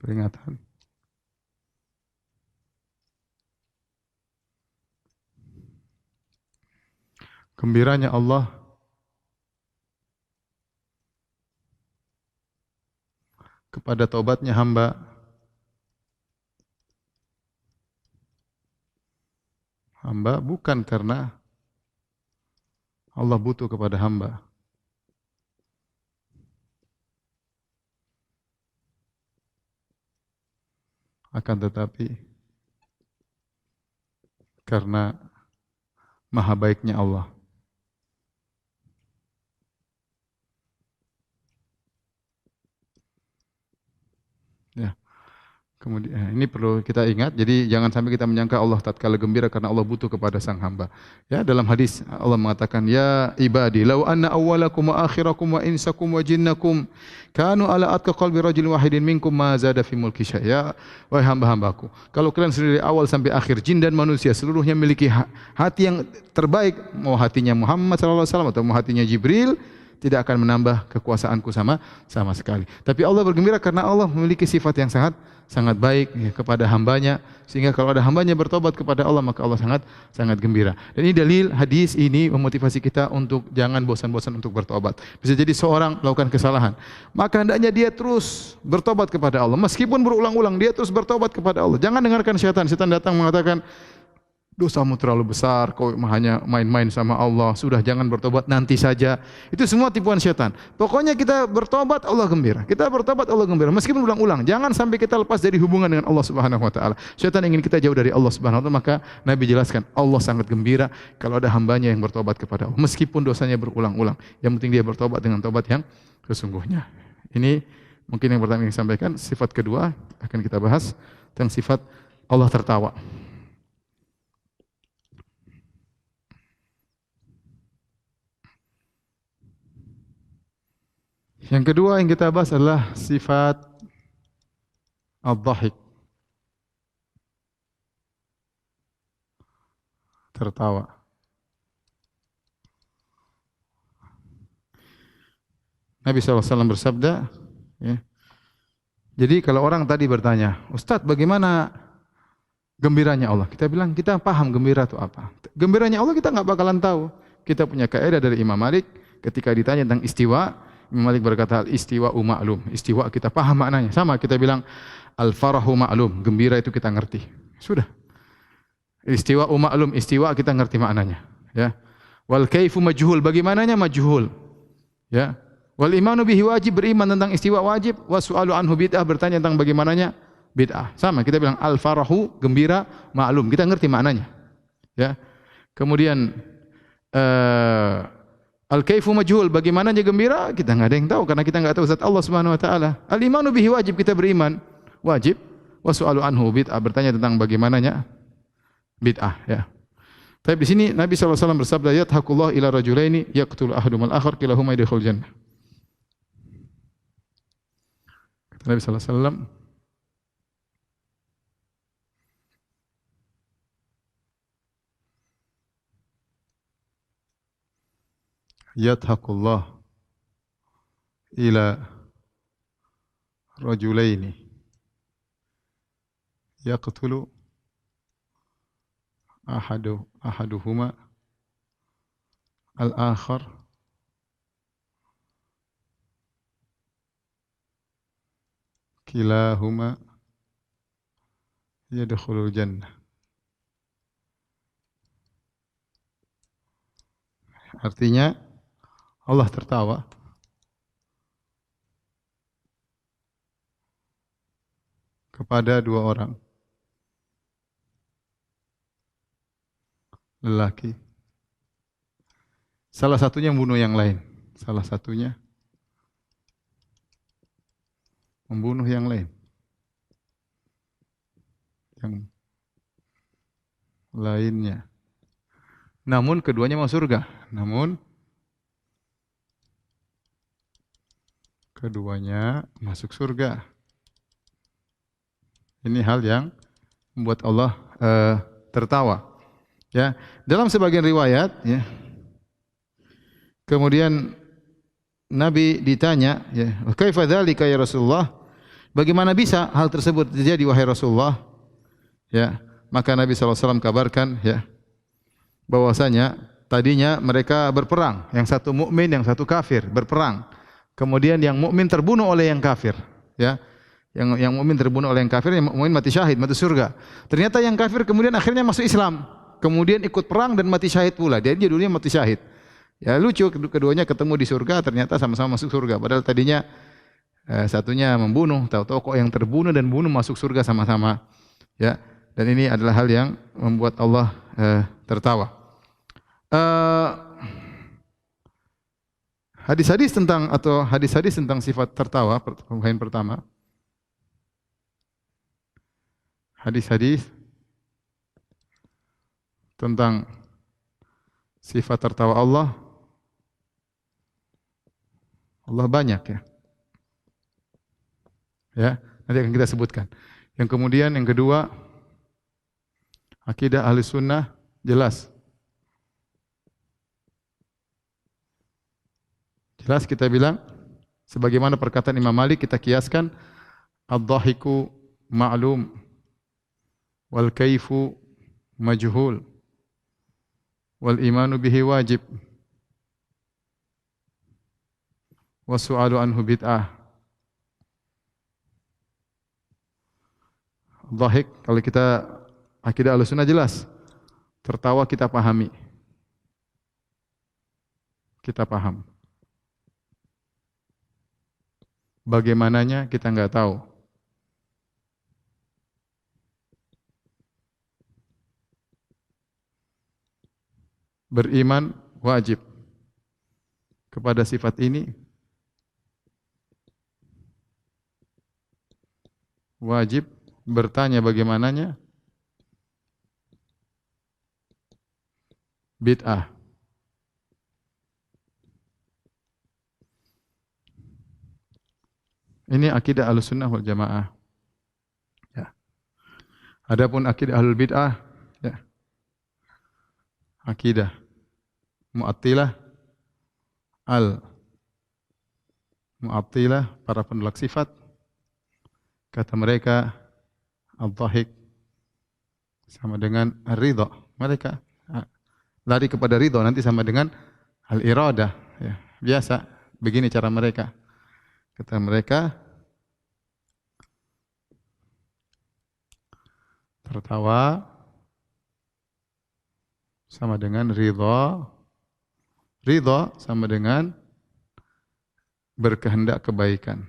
[SPEAKER 2] peringatan. Gembiranya Allah kepada taubatnya hamba bukan karena Allah butuh kepada hamba. Akan tetapi karena maha baiknya Allah. Ya. Kemudian ini perlu kita ingat, jadi jangan sampai kita menyangka Allah tatkala gembira karena Allah butuh kepada sang hamba. Ya, dalam hadis Allah mengatakan, "Ya ibadi, law anna awwalakum wa akhirakum wa insakum wa jinnakum kanu ala atqa qalbi rajulin wahidin minkum ma zada fi mulki syai'a." Wahai hamba-hambaku, kalau kalian dari awal sampai akhir, jin dan manusia seluruhnya memiliki hati yang terbaik, mau hatinya Muhammad sallallahu alaihi wasallam atau mau hatinya Jibril, tidak akan menambah kekuasaanku sama sekali. Tapi Allah bergembira karena Allah memiliki sifat yang sangat baik ya, kepada hambanya, sehingga kalau ada hambanya bertobat kepada Allah maka Allah sangat gembira. Dan ini dalil hadis ini memotivasi kita untuk jangan bosan-bosan untuk bertobat. Bisa jadi seorang melakukan kesalahan, maka hendaknya dia terus bertobat kepada Allah. Meskipun berulang-ulang dia terus bertobat kepada Allah. Jangan dengarkan syaitan. Syaitan datang mengatakan, dosamu terlalu besar, kau hanya main-main sama Allah, sudah jangan bertobat, nanti saja. Itu semua tipuan setan. Pokoknya kita bertobat, Allah gembira. Kita bertobat, Allah gembira. Meskipun ulang-ulang, jangan sampai kita lepas dari hubungan dengan Allah Subhanahu wa taala. Setan ingin kita jauh dari Allah Subhanahu wa taala, maka Nabi jelaskan, Allah sangat gembira kalau ada hambanya yang bertobat kepada Allah, meskipun dosanya berulang-ulang. Yang penting dia bertobat dengan tobat yang sesungguhnya. Ini mungkin yang pertama yang saya sampaikan. Sifat kedua akan kita bahas tentang sifat Allah tertawa. Yang kedua yang kita bahas adalah sifat ad-dhahik, tertawa. Nabi SAW bersabda, ya. Jadi kalau orang tadi bertanya, Ustadz bagaimana gembiranya Allah? Kita bilang, kita paham gembira itu apa. Gembiranya Allah kita nggak bakalan tahu. Kita punya kaidah dari Imam Malik, ketika ditanya tentang istiwa, Imam Malik berkata, al-istiwa'u ma'lum. Istiwa kita paham maknanya. Sama kita bilang, al-farahu ma'lum. Gembira itu kita ngerti. Sudah. Istiwa'u ma'lum. Istiwa kita ngerti maknanya. Ya. Wal kaifu majhul. Bagaimananya majhul. Ya. Wal imanu bihi wajib. Beriman tentang istiwa wajib. Wa su'alu anhu bid'ah. Bertanya tentang bagaimananya bid'ah. Sama kita bilang, al-farahu gembira ma'lum. Kita ngerti maknanya. Ya. Kemudian al-kaifu majhul, bagaimana dia gembira? Kita enggak ada yang tahu karena kita enggak tahu zat Allah Subhanahu wa taala. Al-imanu bihi wajib, kita beriman wajib. Wa su'alu anhu bid'ah, bertanya tentang bagaimananya bid'ah, ya. Tapi di sini Nabi SAW bersabda, yadhakullah ila rajulaini yaqtul ahaduhum al-akhar kilahuma yadkhul jannah. Kata Nabi SAW, yadhakullah ila rajulaini yaqtulu ahaduhuma al-akhar kilahuma yadkhulul jannah. Artinya Allah tertawa kepada dua orang lelaki. Salah satunya membunuh yang lain. Salah satunya membunuh yang lain. Yang lainnya. Namun keduanya masuk surga. Namun keduanya masuk surga. Ini hal yang membuat Allah tertawa. Ya, dalam sebagian riwayat, ya. Kemudian Nabi ditanya, ya, "Kaifa dzalika ya Rasulullah?" Bagaimana bisa hal tersebut terjadi wahai Rasulullah? Ya, maka Nabi SAW kabarkan, ya, bahwasanya tadinya mereka berperang, yang satu mukmin, yang satu kafir, berperang. Kemudian yang mukmin terbunuh oleh yang kafir, ya. Yang mukmin terbunuh oleh yang kafir, yang mukmin mati syahid, mati surga. Ternyata yang kafir kemudian akhirnya masuk Islam, kemudian ikut perang dan mati syahid pula. Dia dulunya mati syahid. Ya lucu, keduanya ketemu di surga, ternyata sama-sama masuk surga. Padahal tadinya satunya membunuh, tahu-tahu kok yang terbunuh dan bunuh masuk surga sama-sama. Ya, dan ini adalah hal yang membuat Allah tertawa. Hadis-hadis tentang sifat tertawa, poin pertama. Hadis-hadis tentang sifat tertawa Allah banyak, ya. Ya, nanti akan kita sebutkan. Yang kemudian yang kedua, akidah ahli sunnah jelas. Jelas kita bilang, sebagaimana perkataan Imam Malik, kita kiaskan, ad-dhahiku ma'lum, wal kaifu majhul, wal imanu bihi wajib, wa su'alu anhu bid'ah. Dhahik, kalau kita akidah Ahlussunnah jelas. tertawa kita pahami. Kita paham. Bagaimananya kita enggak tahu. Beriman wajib kepada sifat ini, wajib bertanya bagaimananya, bid'ah. Ini akidah Ahlussunnah wal Jamaah. Ya. Adapun akidah Ahlul Bid'ah, ya. Akidah Mu'attilah, Mu'attilah, para penolak sifat, kata mereka al-dhahik sama dengan ridha. Mereka lari kepada ridha nanti sama dengan al-iradah. Ya. Biasa, begini cara mereka. Kata mereka, tertawa sama dengan ridha. Ridha sama dengan berkehendak kebaikan.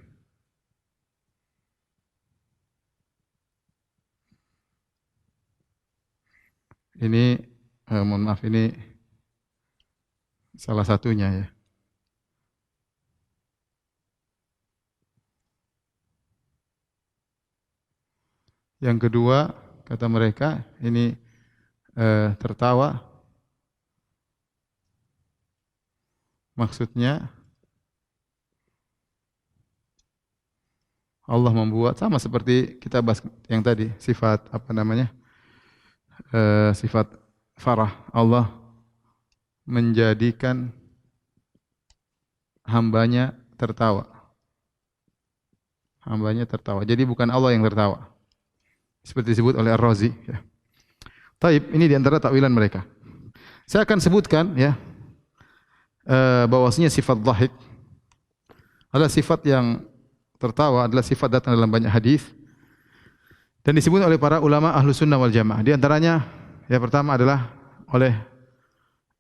[SPEAKER 2] Ini, mohon maaf, ini salah satunya ya. Yang kedua, kata mereka, ini tertawa. Maksudnya Allah membuat sama seperti kita bahas yang tadi, sifat apa namanya? Sifat farah. Allah menjadikan hambanya tertawa. Hambanya tertawa. Jadi bukan Allah yang tertawa. Seperti disebut oleh Ar-Razi. Ya. Taib, ini diantara takwilan mereka. Saya akan sebutkan ya, bahwasanya sifat dhahik adalah sifat yang tertawa, adalah sifat datang dalam banyak hadis dan disebut oleh para ulama Ahlussunnah wal Jamaah. Di antaranya yang pertama adalah oleh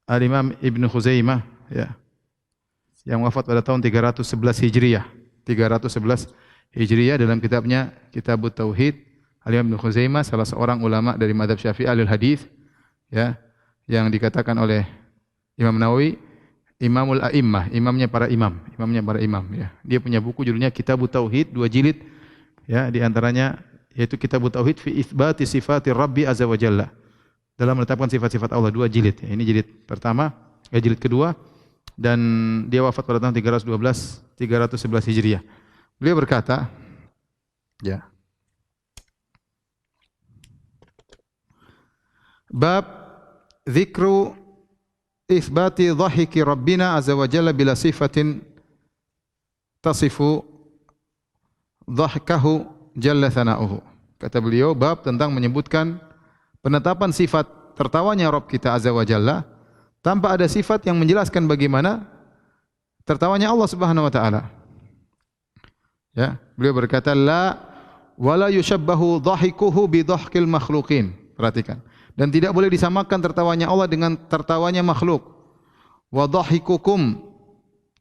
[SPEAKER 2] Al-Imam Ibnu Khuzaimah ya, yang wafat pada tahun 311 Hijriah. 311 Hijriah dalam kitabnya Kitabut Tauhid. Al-Imam Ibnu Khuzaimah salah seorang ulama dari mazhab Syafi'i ahli hadis ya, yang dikatakan oleh Imam Nawawi Imamul A'immah, imamnya para imam ya. Dia punya buku judulnya Kitabut Tauhid, 2 jilid ya, di antaranya yaitu Kitabut Tauhid fi itsbati sifati Rabbi azza wa jalla. Dalam menetapkan sifat-sifat Allah, 2 jilid ya. Ini jilid pertama, jilid kedua, dan dia wafat pada tahun 311 Hijriah. Beliau berkata ya, bab dzikru itsbati dhahiki Rabbina azza wa jalla bila sifatin tasifu dhahkahu jalla thana'uhu. Kata beliau, bab tentang menyebutkan penetapan sifat tertawanya Rabb kita azza wa jalla tanpa ada sifat yang menjelaskan bagaimana tertawanya Allah Subhanahu wa taala. Ya, beliau berkata la wala yushabbahu dhahikuhu bi dhahkil makhluqin. Perhatikan. Dan tidak boleh disamakan tertawanya Allah dengan tertawanya makhluk. Wa dhahikukum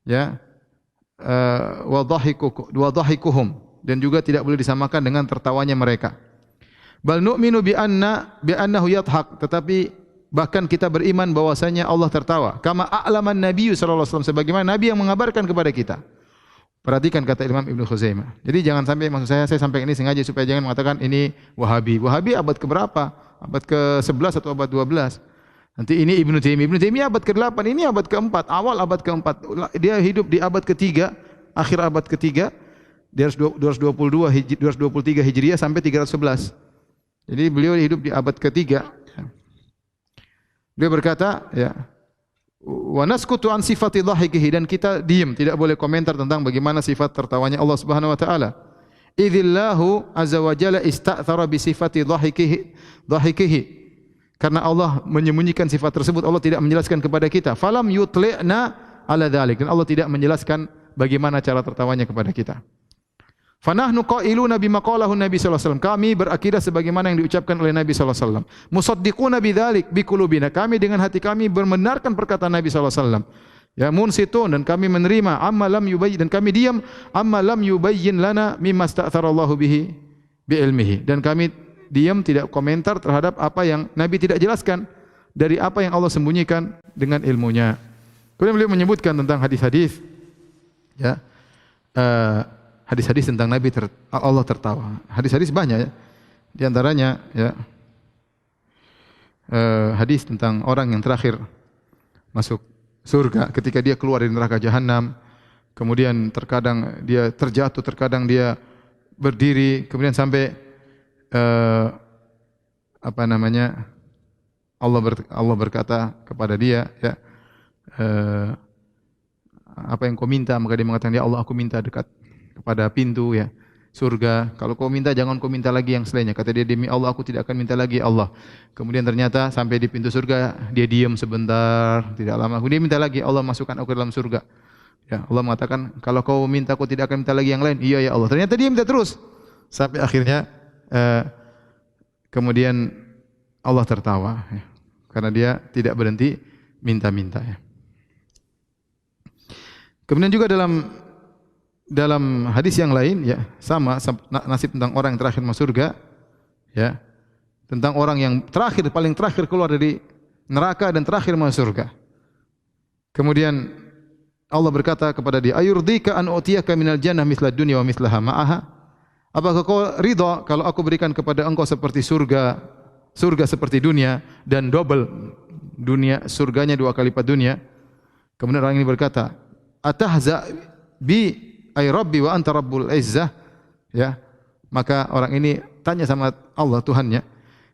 [SPEAKER 2] ya, wa dhahikuhum, dan juga tidak boleh disamakan dengan tertawanya mereka. Bal nu'minu bi annahu yadhhak, tetapi bahkan kita beriman bahwasanya Allah tertawa. Kama a'laman nabiyyu sallallahu alaihi wasallam, sebagaimana nabi yang mengabarkan kepada kita. Perhatikan kata Imam Ibnu Khuzaimah. Jadi jangan sampai, maksud saya sampaikan ini sengaja supaya jangan mengatakan ini Wahabi. Wahabi abad keberapa? Abad ke-11 atau abad 12. Nanti ini Ibnu Taimiyah abad ke-8, ini abad ke-4, awal abad ke-4. Dia hidup di abad ke-3, akhir abad ke-3, di 223 Hijriah sampai 311. Jadi beliau hidup di abad ke-3. Beliau berkata, ya, wa naskutu an sifati dhahikihi, dan kita diam, tidak boleh komentar tentang bagaimana sifat tertawanya Allah Subhanahu wa taala. Idzillahu azza wa jalla ista'thara bi sifati dhahikihi. Karena Allah menyembunyikan sifat tersebut, Allah tidak menjelaskan kepada kita. Falam yutli'na ala dzalik, dan Allah tidak menjelaskan bagaimana cara tertawanya kepada kita. Fanahnu qailuna bima qalahu Nabi sallallahu alaihi wasallam. Kami berakidah sebagaimana yang diucapkan oleh Nabi sallallahu alaihi wasallam. Musaddiquna bidzalik biqulubina. Kami dengan hati kami membenarkan perkataan Nabi sallallahu alaihi wasallam. Ya munsitun, dan kami menerima amma lam yubayyin, dan kami diam amma lam yubayyin lana mimma sta'tharallahu bihi bi ilmihi, dan kami diam tidak komentar terhadap apa yang Nabi tidak jelaskan dari apa yang Allah sembunyikan dengan ilmunya. Kemudian beliau menyebutkan tentang hadis-hadis, ya, hadis-hadis tentang Nabi Allah tertawa. Hadis-hadis banyak, ya. Di antaranya, ya, hadis tentang orang yang terakhir masuk surga ketika dia keluar dari neraka jahanam. Kemudian terkadang dia terjatuh, terkadang dia berdiri, kemudian sampai Allah berkata kepada dia, ya, apa yang kau minta? Maka dia mengatakan, ya Allah, aku minta dekat kepada pintu, ya, surga. Kalau kau minta, jangan kau minta lagi yang selainnya. Kata dia, demi Allah, aku tidak akan minta lagi, Allah. Kemudian ternyata sampai di pintu surga, dia diam sebentar, tidak lama. Kemudian dia minta lagi, Allah masukkan aku ke dalam surga. Ya, Allah mengatakan, kalau kau minta, aku tidak akan minta lagi yang lain. Iya, ya Allah. Ternyata dia minta terus. Sampai akhirnya, kemudian Allah tertawa, ya, karena dia tidak berhenti minta-minta, ya. Kemudian juga dalam hadis yang lain, ya, sama nasib tentang orang yang terakhir masuk surga, ya, tentang orang yang terakhir, paling terakhir keluar dari neraka dan terakhir masuk surga. Kemudian Allah berkata kepada dia, ayurdika an utiyaka minal jannah misla dunya wa mislaha ma'aha. Apakah kau ridha kalau aku berikan kepada engkau seperti surga seperti dunia dan double dunia, surganya 2 kali lipat dunia? Kemudian orang ini berkata, atahza bi ay rabbi wa anta rabbul izzah, ya. Maka orang ini tanya sama Allah, Tuhannya,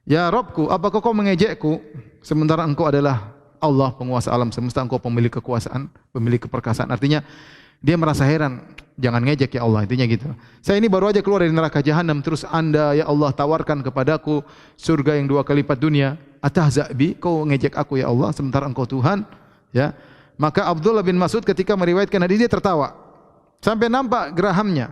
[SPEAKER 2] ya Rabbku, apakah kau mengejekku sementara engkau adalah Allah penguasa alam semesta, engkau pemilik kekuasaan, pemilik keperkasaan. Artinya dia merasa heran, jangan ngejek ya Allah, intinya gitu. Saya ini baru aja keluar dari neraka jahanam, terus Anda ya Allah tawarkan kepadaku surga yang 2 kali lipat dunia. Atahza bi, kau ngejek aku ya Allah sementara engkau Tuhan, ya. Maka Abdullah bin Mas'ud ketika meriwayatkan hadis, dia tertawa sampai nampak gerahamnya.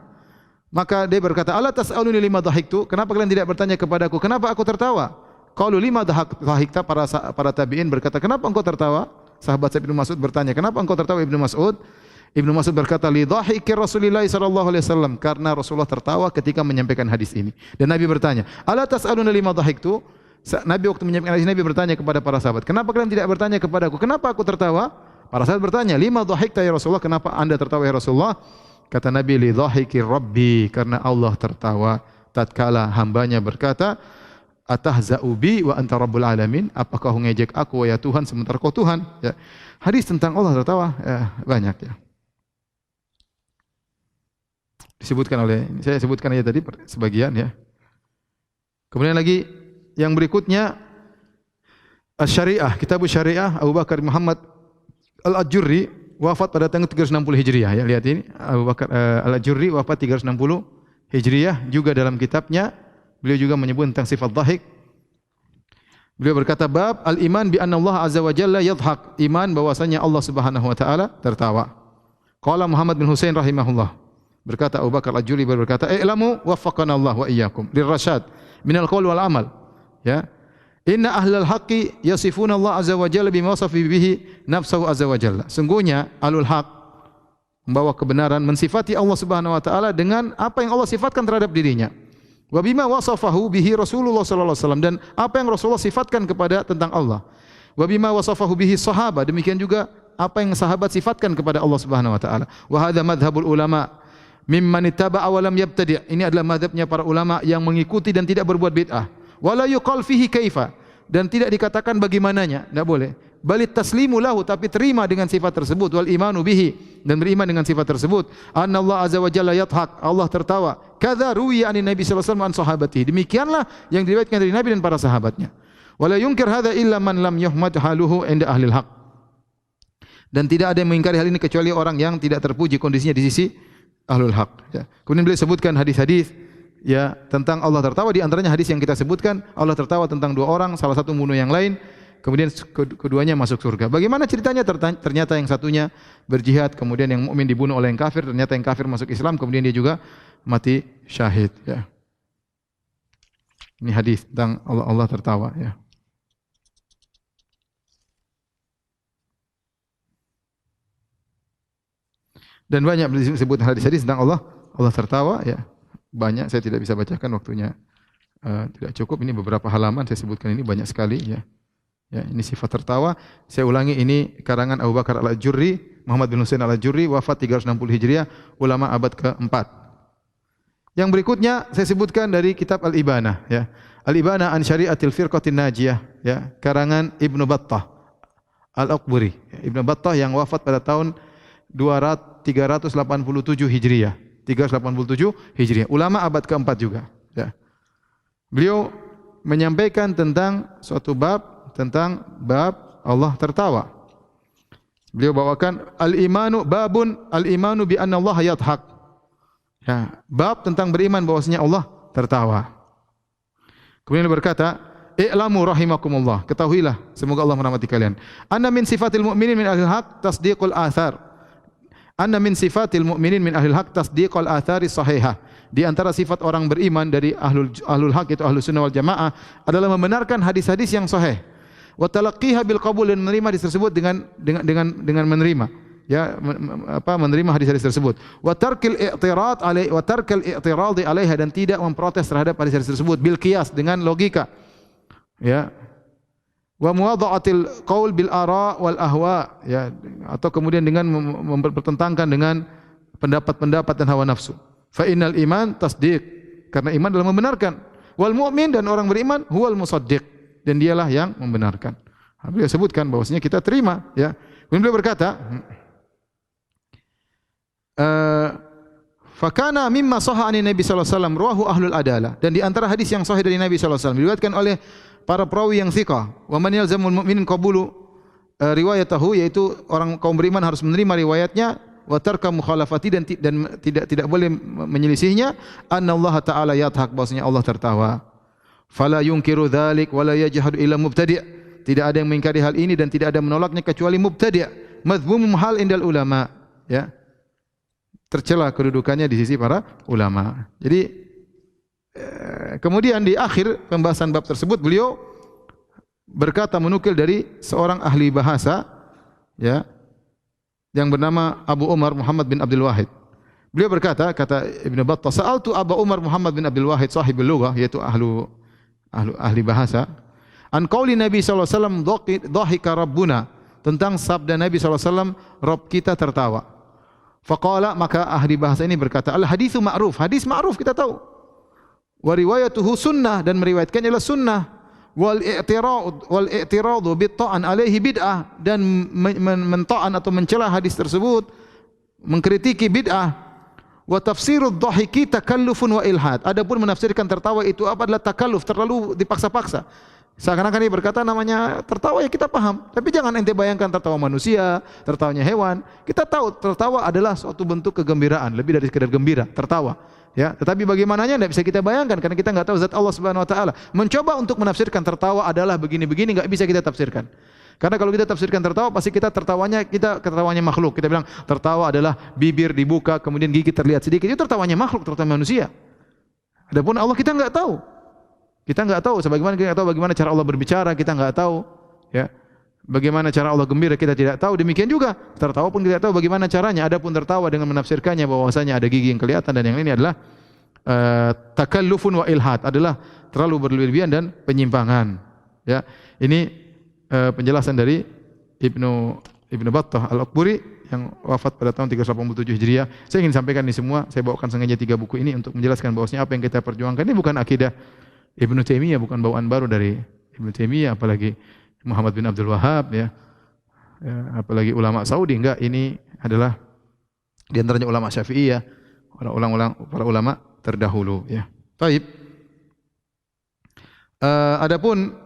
[SPEAKER 2] Maka dia berkata, ala tas'aluni lima dhahiktu? Kenapa kalian tidak bertanya kepadaku kenapa aku tertawa? Qalu lima dhahikta? Para tabi'in berkata, kenapa engkau tertawa? Sahabat Ibnu Mas'ud bertanya, kenapa engkau tertawa Ibnu Mas'ud? Ibnu Mas'ud berkata, li dhahiki Rasulillah sallallahu alaihi wasallam, karena Rasulullah tertawa ketika menyampaikan hadis ini. Dan Nabi bertanya, ala tas'aluni lima dhahiktu? Nabi waktu menyampaikan hadis, Nabi bertanya kepada para sahabat, kenapa kalian tidak bertanya kepadaku kenapa aku tertawa? Para sahabat bertanya, lima dhahikta ya Rasulullah, kenapa Anda tertawa ya Rasulullah? Kata Nabi, li dhahiki Rabbi, karena Allah tertawa tatkala hambanya berkata, atahza'u bi wa anta rabbul alamin, apakah kau ngejek aku ya Tuhan sementara kau Tuhan, ya. Hadis tentang Allah tertawa, ya, banyak, ya. Disebutkan oleh, saya sebutkan aja tadi sebagian, ya. Kemudian lagi yang berikutnya Asy-Syariah, Kitab Syariah Abu Bakar Muhammad Al-Ajurri, wafat pada tahun 360 Hijriah, ya. Lihat ini, Abu Bakar Al-Ajurri wafat 360 Hijriah. Juga dalam kitabnya beliau juga menyebut tentang sifat dhahik. Beliau berkata, bab al-iman bi anna Allah azza wa jalla yadhhak, iman bahwasanya Allah Subhanahu wa taala tertawa. Qala Muhammad bin Husain rahimahullah, berkata Abu Bakar Al-Ajurri berkata, i'lamu waffaqana Allah wa iyyakum lirrasyad minal qaul wal amal, ya. Inna ahlal haqqi yasifuna Allah azza wa jalla bima wasafa bihi nafsuhu azza wa jalla. Sungguhnya ahlul haq, membawa kebenaran, mensifati Allah Subhanahu wa taala dengan apa yang Allah sifatkan terhadap dirinya. Wa bima wasafahu bihi Rasulullah sallallahu alaihi wasallam, dan apa yang Rasulullah sifatkan kepada tentang Allah. Wa bima wasafahu bihi sahabat, demikian juga apa yang sahabat sifatkan kepada Allah Subhanahu wa taala. Wa hadza madhhabul ulama mimman ittaba'a wa lam yabtadi'. Ini adalah mazhabnya para ulama yang mengikuti dan tidak berbuat bid'ah. Wala yuqal fihi kaifa, dan tidak dikatakan bagaimananya, tidak boleh. Balit taslimu lahu, tapi terima dengan sifat tersebut. Wal imanu bihi, dan beriman dengan sifat tersebut. Anna Allah azza wa jalla yadhhak, Allah tertawa. Kadza ruwiya anin Nabi sallallahu alaihi wasallam an sahabatihi, demikianlah yang diriwayatkan dari Nabi dan para sahabatnya. Wala yunkir hadza illa man lam yuhmad haluhu inda ahlil haq, dan tidak ada yang mengingkari hal ini kecuali orang yang tidak terpuji kondisinya di sisi ahlul haq, ya. Kemudian beliau sebutkan hadis-hadis, ya, tentang Allah tertawa. Di antaranya hadis yang kita sebutkan, Allah tertawa tentang 2 orang, salah satu membunuh yang lain, kemudian keduanya masuk surga. Bagaimana ceritanya? Ternyata yang satunya berjihad, kemudian yang mukmin dibunuh oleh yang kafir, ternyata yang kafir masuk Islam, kemudian dia juga mati syahid, ya. Ini hadis tentang Allah tertawa, ya. Dan banyak disebut hadis-hadis tentang Allah tertawa, ya. Banyak, saya tidak bisa bacakan, waktunya tidak cukup. Ini beberapa halaman saya sebutkan, ini banyak sekali, ya. Ya, ini sifat tertawa. Saya ulangi, ini karangan Abu Bakar Al-Ajurri, Muhammad bin Husain Al-Ajurri, wafat 360 Hijriah, ulama abad ke-4. Yang berikutnya saya sebutkan dari kitab Al-Ibanah, ya. Al-Ibanah an Syari'atil Firqatin Najiyah, ya, karangan Ibnu Battah Al-Aqburi. Ibnu Battah yang wafat pada tahun 387 Hijriah. 387 Hijriah. Ulama abad ke-4 juga, ya. Beliau menyampaikan tentang suatu bab, tentang bab Allah tertawa. Beliau bawakan al-imanu bi anna Allah yadhak. Ya, bab tentang beriman bahwasanya Allah tertawa. Kemudian beliau berkata, "I'lamu rahimakumullah." Ketahuilah, semoga Allah merahmati kalian. Anna min sifatil mu'minin min ahlil haq tasdiqul athar. Anna min sifatil mu'minin min ahlil haq tasdiqul athari sahihah. Di antara sifat orang beriman dari ahlul haq, itu ahlus sunnah wal jamaah, adalah membenarkan hadis-hadis yang sahih. Wa talaqqiha bil qabul, dan menerima hadis tersebut dengan menerima, ya, menerima hadis-hadis tersebut. Wa tarkil i'tirad alaiha, dan tidak memprotes terhadap hadis-hadis tersebut bil qiyas, dengan logika, ya. Wa muwadha'atil qaul bil ara wal ahwa, ya, atau kemudian dengan mempertentangkan dengan pendapat-pendapat dan hawa nafsu. Fa innal iman tasdiq, karena iman adalah membenarkan. Wal mu'min, dan orang beriman, huwal musaddiq, dan dialah yang membenarkan. Beliau sebutkan bahwasanya kita terima, ya. Kemudian beliau berkata, fakana mimma sahha an Nabi sallallahu alaihi wasallam rawahu ahlul adalah, dan di antara hadis yang sahih dari Nabi sallallahu alaihi wasallam diriwayatkan oleh para perawi yang thiqah, wa man yalzamul mu'minin qabulu riwayatahu, yaitu orang kaum beriman harus menerima riwayatnya, wa tarka mukhalafati, dan tidak boleh menyelisihnya, annallaha ta'ala yadhak, bahwasanya Allah tertawa. Fala yunkiru dzalik wa la yajhadu illa mubtadi'. Tidak ada yang mengingkari hal ini dan tidak ada menolaknya kecuali mubtadi'. Madhmumum hal indal ulama, ya. Tercela kedudukannya di sisi para ulama. Jadi kemudian di akhir pembahasan bab tersebut beliau berkata, menukil dari seorang ahli bahasa, ya, yang bernama Abu Umar Muhammad bin Abdul Wahid. Beliau berkata, kata Ibnu Battah, sa'altu Abu Umar Muhammad bin Abdul Wahid sahibul lughah, yaitu ahli bahasa, an qauli Nabi sallallahu alaihi wasallam dhahika rabbuna, tentang sabda Nabi sallallahu alaihi wasallam, Rabb kita tertawa. Faqala, maka ahli bahasa ini berkata, al haditsu ma'ruf, hadis ma'ruf kita tahu. Wa riwayatuhu sunnah, dan meriwayatkannya adalah sunnah. Wal i'tiradu bit ta'an alaihi bid'ah, dan menta'an atau mencela hadis tersebut, mengkritiki bid'ah. Wa tafsirud dhahiki takallufun wa ilhad. Adapun menafsirkan tertawa itu apa, adalah takalluf, terlalu dipaksa-paksa. Seakan-akan dia berkata namanya tertawa, ya kita paham, tapi jangan ente bayangkan tertawa manusia, tertawanya hewan. Kita tahu tertawa adalah suatu bentuk kegembiraan, lebih dari sekedar gembira, tertawa. Ya, tetapi bagaimananya tidak bisa kita bayangkan karena kita enggak tahu zat Allah Subhanahu wa taala. Mencoba untuk menafsirkan tertawa adalah begini-begini, enggak bisa kita tafsirkan. Karena kalau kita tafsirkan tertawa, pasti kita ketawanya makhluk. Kita bilang tertawa adalah bibir dibuka, kemudian gigi terlihat sedikit. Itu tertawanya makhluk, tertawa manusia. Adapun Allah kita enggak tahu. Kita enggak tahu, sebagaimana kita enggak tahu bagaimana cara Allah berbicara, kita enggak tahu, ya. Bagaimana cara Allah gembira kita tidak tahu. Demikian juga tertawa pun kita tidak tahu bagaimana caranya. Adapun tertawa dengan menafsirkannya bahwasanya ada gigi yang kelihatan dan yang ini adalah takallufun wa ilhad, adalah terlalu berlebihan dan penyimpangan. Ya, ini penjelasan dari Ibnu Battah Al-Aqburi yang wafat pada tahun 387 Hijriah. Saya ingin sampaikan ini semua. Saya bawakan sengaja 3 buku ini untuk menjelaskan bahwasanya apa yang kita perjuangkan ini bukan akidah Ibnu Taimiyah, bukan bawaan baru dari Ibnu Taimiyah, apalagi Muhammad bin Abdul Wahhab, ya, apalagi ulama Saudi, enggak, ini adalah di antaranya ulama Syafi'iyah, para ulama terdahulu, ya. Baik. Adapun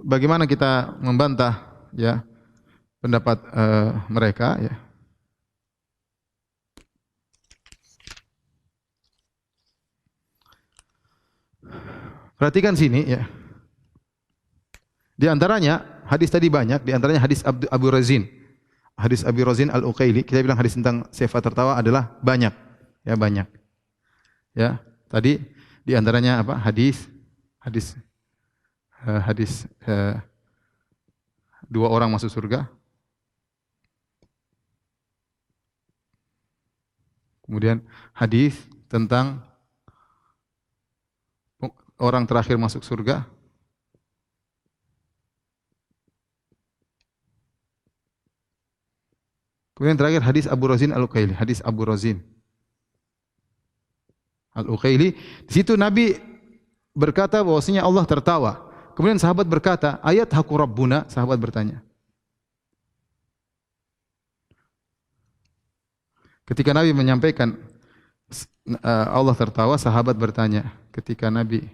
[SPEAKER 2] bagaimana kita membantah, ya, pendapat mereka, ya. Perhatikan sini, ya. Di antaranya hadis tadi banyak, di antaranya hadis Abu Razin. Hadis Abu Razin Al-Uqaili, kita bilang hadis tentang sifat tertawa adalah banyak. Ya, banyak. Ya, tadi di antaranya apa? Hadis dua orang masuk surga. Kemudian hadis tentang orang terakhir masuk surga. Kemudian terakhir hadis Abu Razin Al-Uqaili, hadis Abu Razin Al-Uqaili. Di situ Nabi berkata bahwasanya Allah tertawa. Kemudian sahabat berkata, "Ayat haku Rabbuna?" Sahabat bertanya. Ketika Nabi menyampaikan Allah tertawa, sahabat bertanya ketika Nabi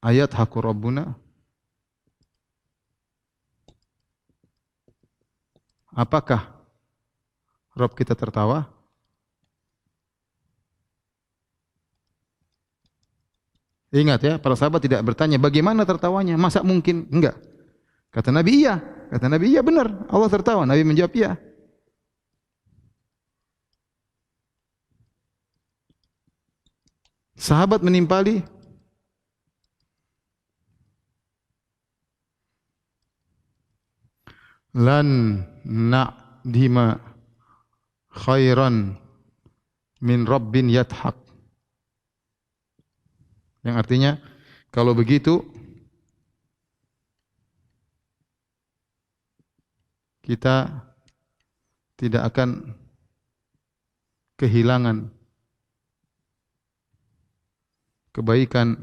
[SPEAKER 2] "Ayat haku Rabbuna?" Apakah Rabb kita tertawa? Ingat ya, para sahabat tidak bertanya bagaimana tertawanya, masa mungkin? Enggak. Kata Nabi iya. Kata Nabi iya benar, Allah tertawa. Nabi menjawab iya. Sahabat menimpali lan na'dima khairan min rabbin yathaq. Yang artinya kalau begitu kita tidak akan kehilangan kebaikan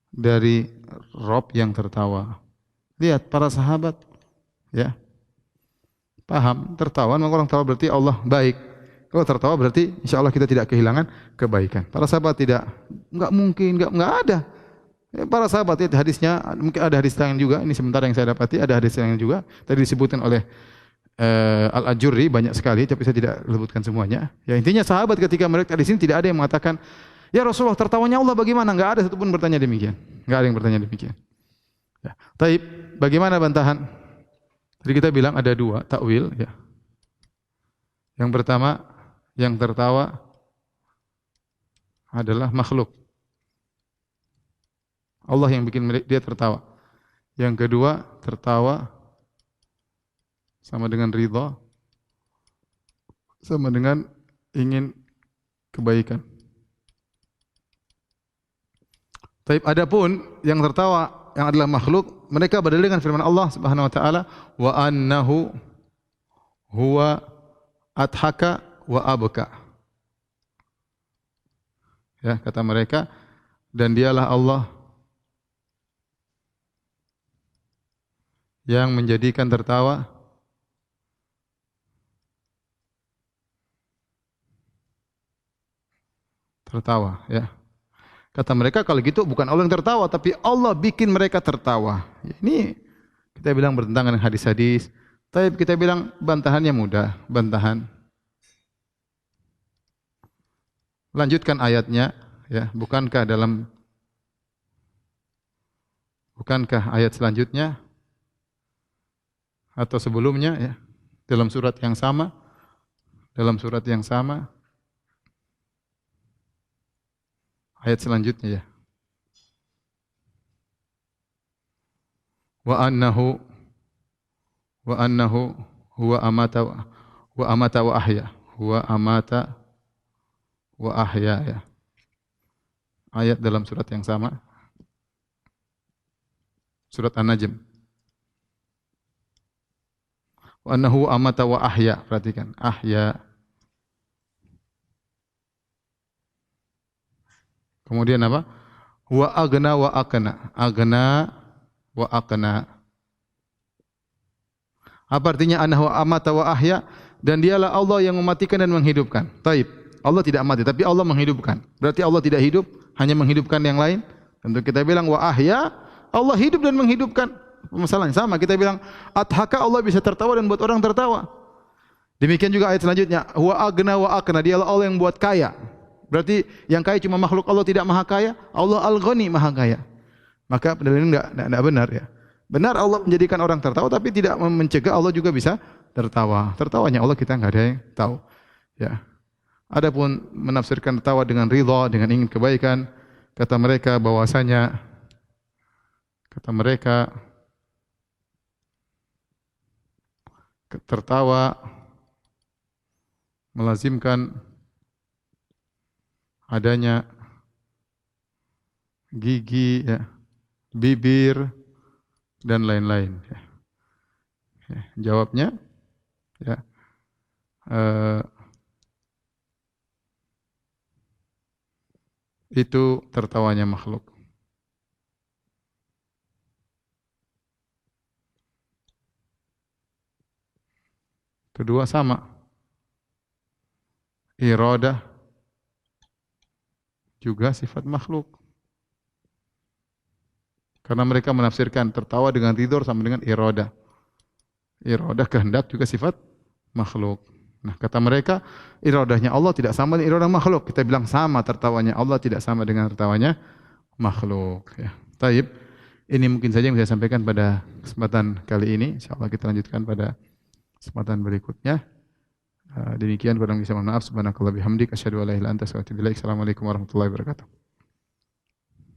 [SPEAKER 2] dari Rabb yang tertawa. Lihat para sahabat ya. Paham, tertawa maka orang tertawa berarti Allah baik. Kalau tertawa berarti insya Allah kita tidak kehilangan kebaikan. Para sahabat enggak mungkin, enggak ada. Ya, para sahabat itu hadisnya, mungkin ada hadis lain juga. Ini sementara yang saya dapati, ada hadis lain juga. Tadi disebutkan oleh Al-Ajurri banyak sekali, tapi saya tidak sebutkan semuanya. Ya intinya sahabat ketika mereka di sini tidak ada yang mengatakan, ya Rasulullah tertawanya Allah bagaimana? Enggak ada satupun bertanya demikian. Enggak ada yang bertanya demikian. Ya. Taib, bagaimana bantahan? Jadi kita bilang ada dua takwil. Ya. Yang pertama, yang tertawa adalah makhluk. Allah yang bikin dia tertawa. Yang kedua, tertawa sama dengan ridha, sama dengan ingin kebaikan. Tapi adapun yang tertawa yang adalah makhluk, mereka berdalil dengan firman Allah Subhanahu wa taala, wa annahu huwa adhaka wa abka. Ya, kata mereka, dan dialah Allah yang menjadikan tertawa ya. Kata mereka kalau gitu bukan Allah yang tertawa tapi Allah bikin mereka tertawa. Ini kita bilang bertentangan dengan hadis-hadis. Tapi kita bilang bantahannya mudah, bantahan. Lanjutkan ayatnya ya, bukankah ayat selanjutnya atau sebelumnya ya, dalam surat yang sama ayat selanjutnya ya. Wa annahu huwa amata wa ahya. Huwa amata wa ahya ya. Ayat dalam surat yang sama. Surat An-Najm. Wa annahu amata wa ahya. Perhatikan, ahya. Kemudian apa? Wa agna wa akna. Agna wa akna. Apa artinya annahu amata wa ahya? Dan dialah Allah yang mematikan dan menghidupkan. Taib. Allah tidak mati, tapi Allah menghidupkan. Berarti Allah tidak hidup? hanya menghidupkan yang lain? Tentu kita bilang wa ahya, Allah hidup dan menghidupkan. Masalahnya sama, kita bilang adhaka, Allah bisa tertawa dan buat orang tertawa. Demikian juga ayat selanjutnya, wa agna wa akna, dialah Allah yang buat kaya. Berarti yang kaya cuma makhluk Allah, tidak maha kaya. Allah al-ghani, maha kaya. Maka pendalilan ini enggak benar ya. Benar Allah menjadikan orang tertawa, tapi tidak mencegah Allah juga bisa tertawa. Tertawanya Allah kita enggak ada yang tahu. Ya. Adapun menafsirkan tertawa dengan ridha, dengan ingin kebaikan, kata mereka tertawa melazimkan adanya gigi, ya, bibir dan lain-lain. Ya. Ya, jawabnya, ya, itu tertawanya makhluk. Kedua sama, iradah juga sifat makhluk. Karena mereka menafsirkan tertawa dengan ridho sama dengan iradah. Iradah kehendak juga sifat makhluk. Nah, kata mereka, iradahnya Allah tidak sama dengan iradah makhluk. Kita bilang sama, tertawanya Allah tidak sama dengan tertawanya makhluk. Ya. Taib, ini mungkin saja yang saya sampaikan pada kesempatan kali ini. InsyaAllah kita lanjutkan pada kesempatan berikutnya. Demikian, kurang bisa mohon maaf. Subhanakallah bihamdik, asyhadu an la ilaha illa anta astaghfiruka wa atubu ilaik. Assalamualaikum warahmatullahi wabarakatuh.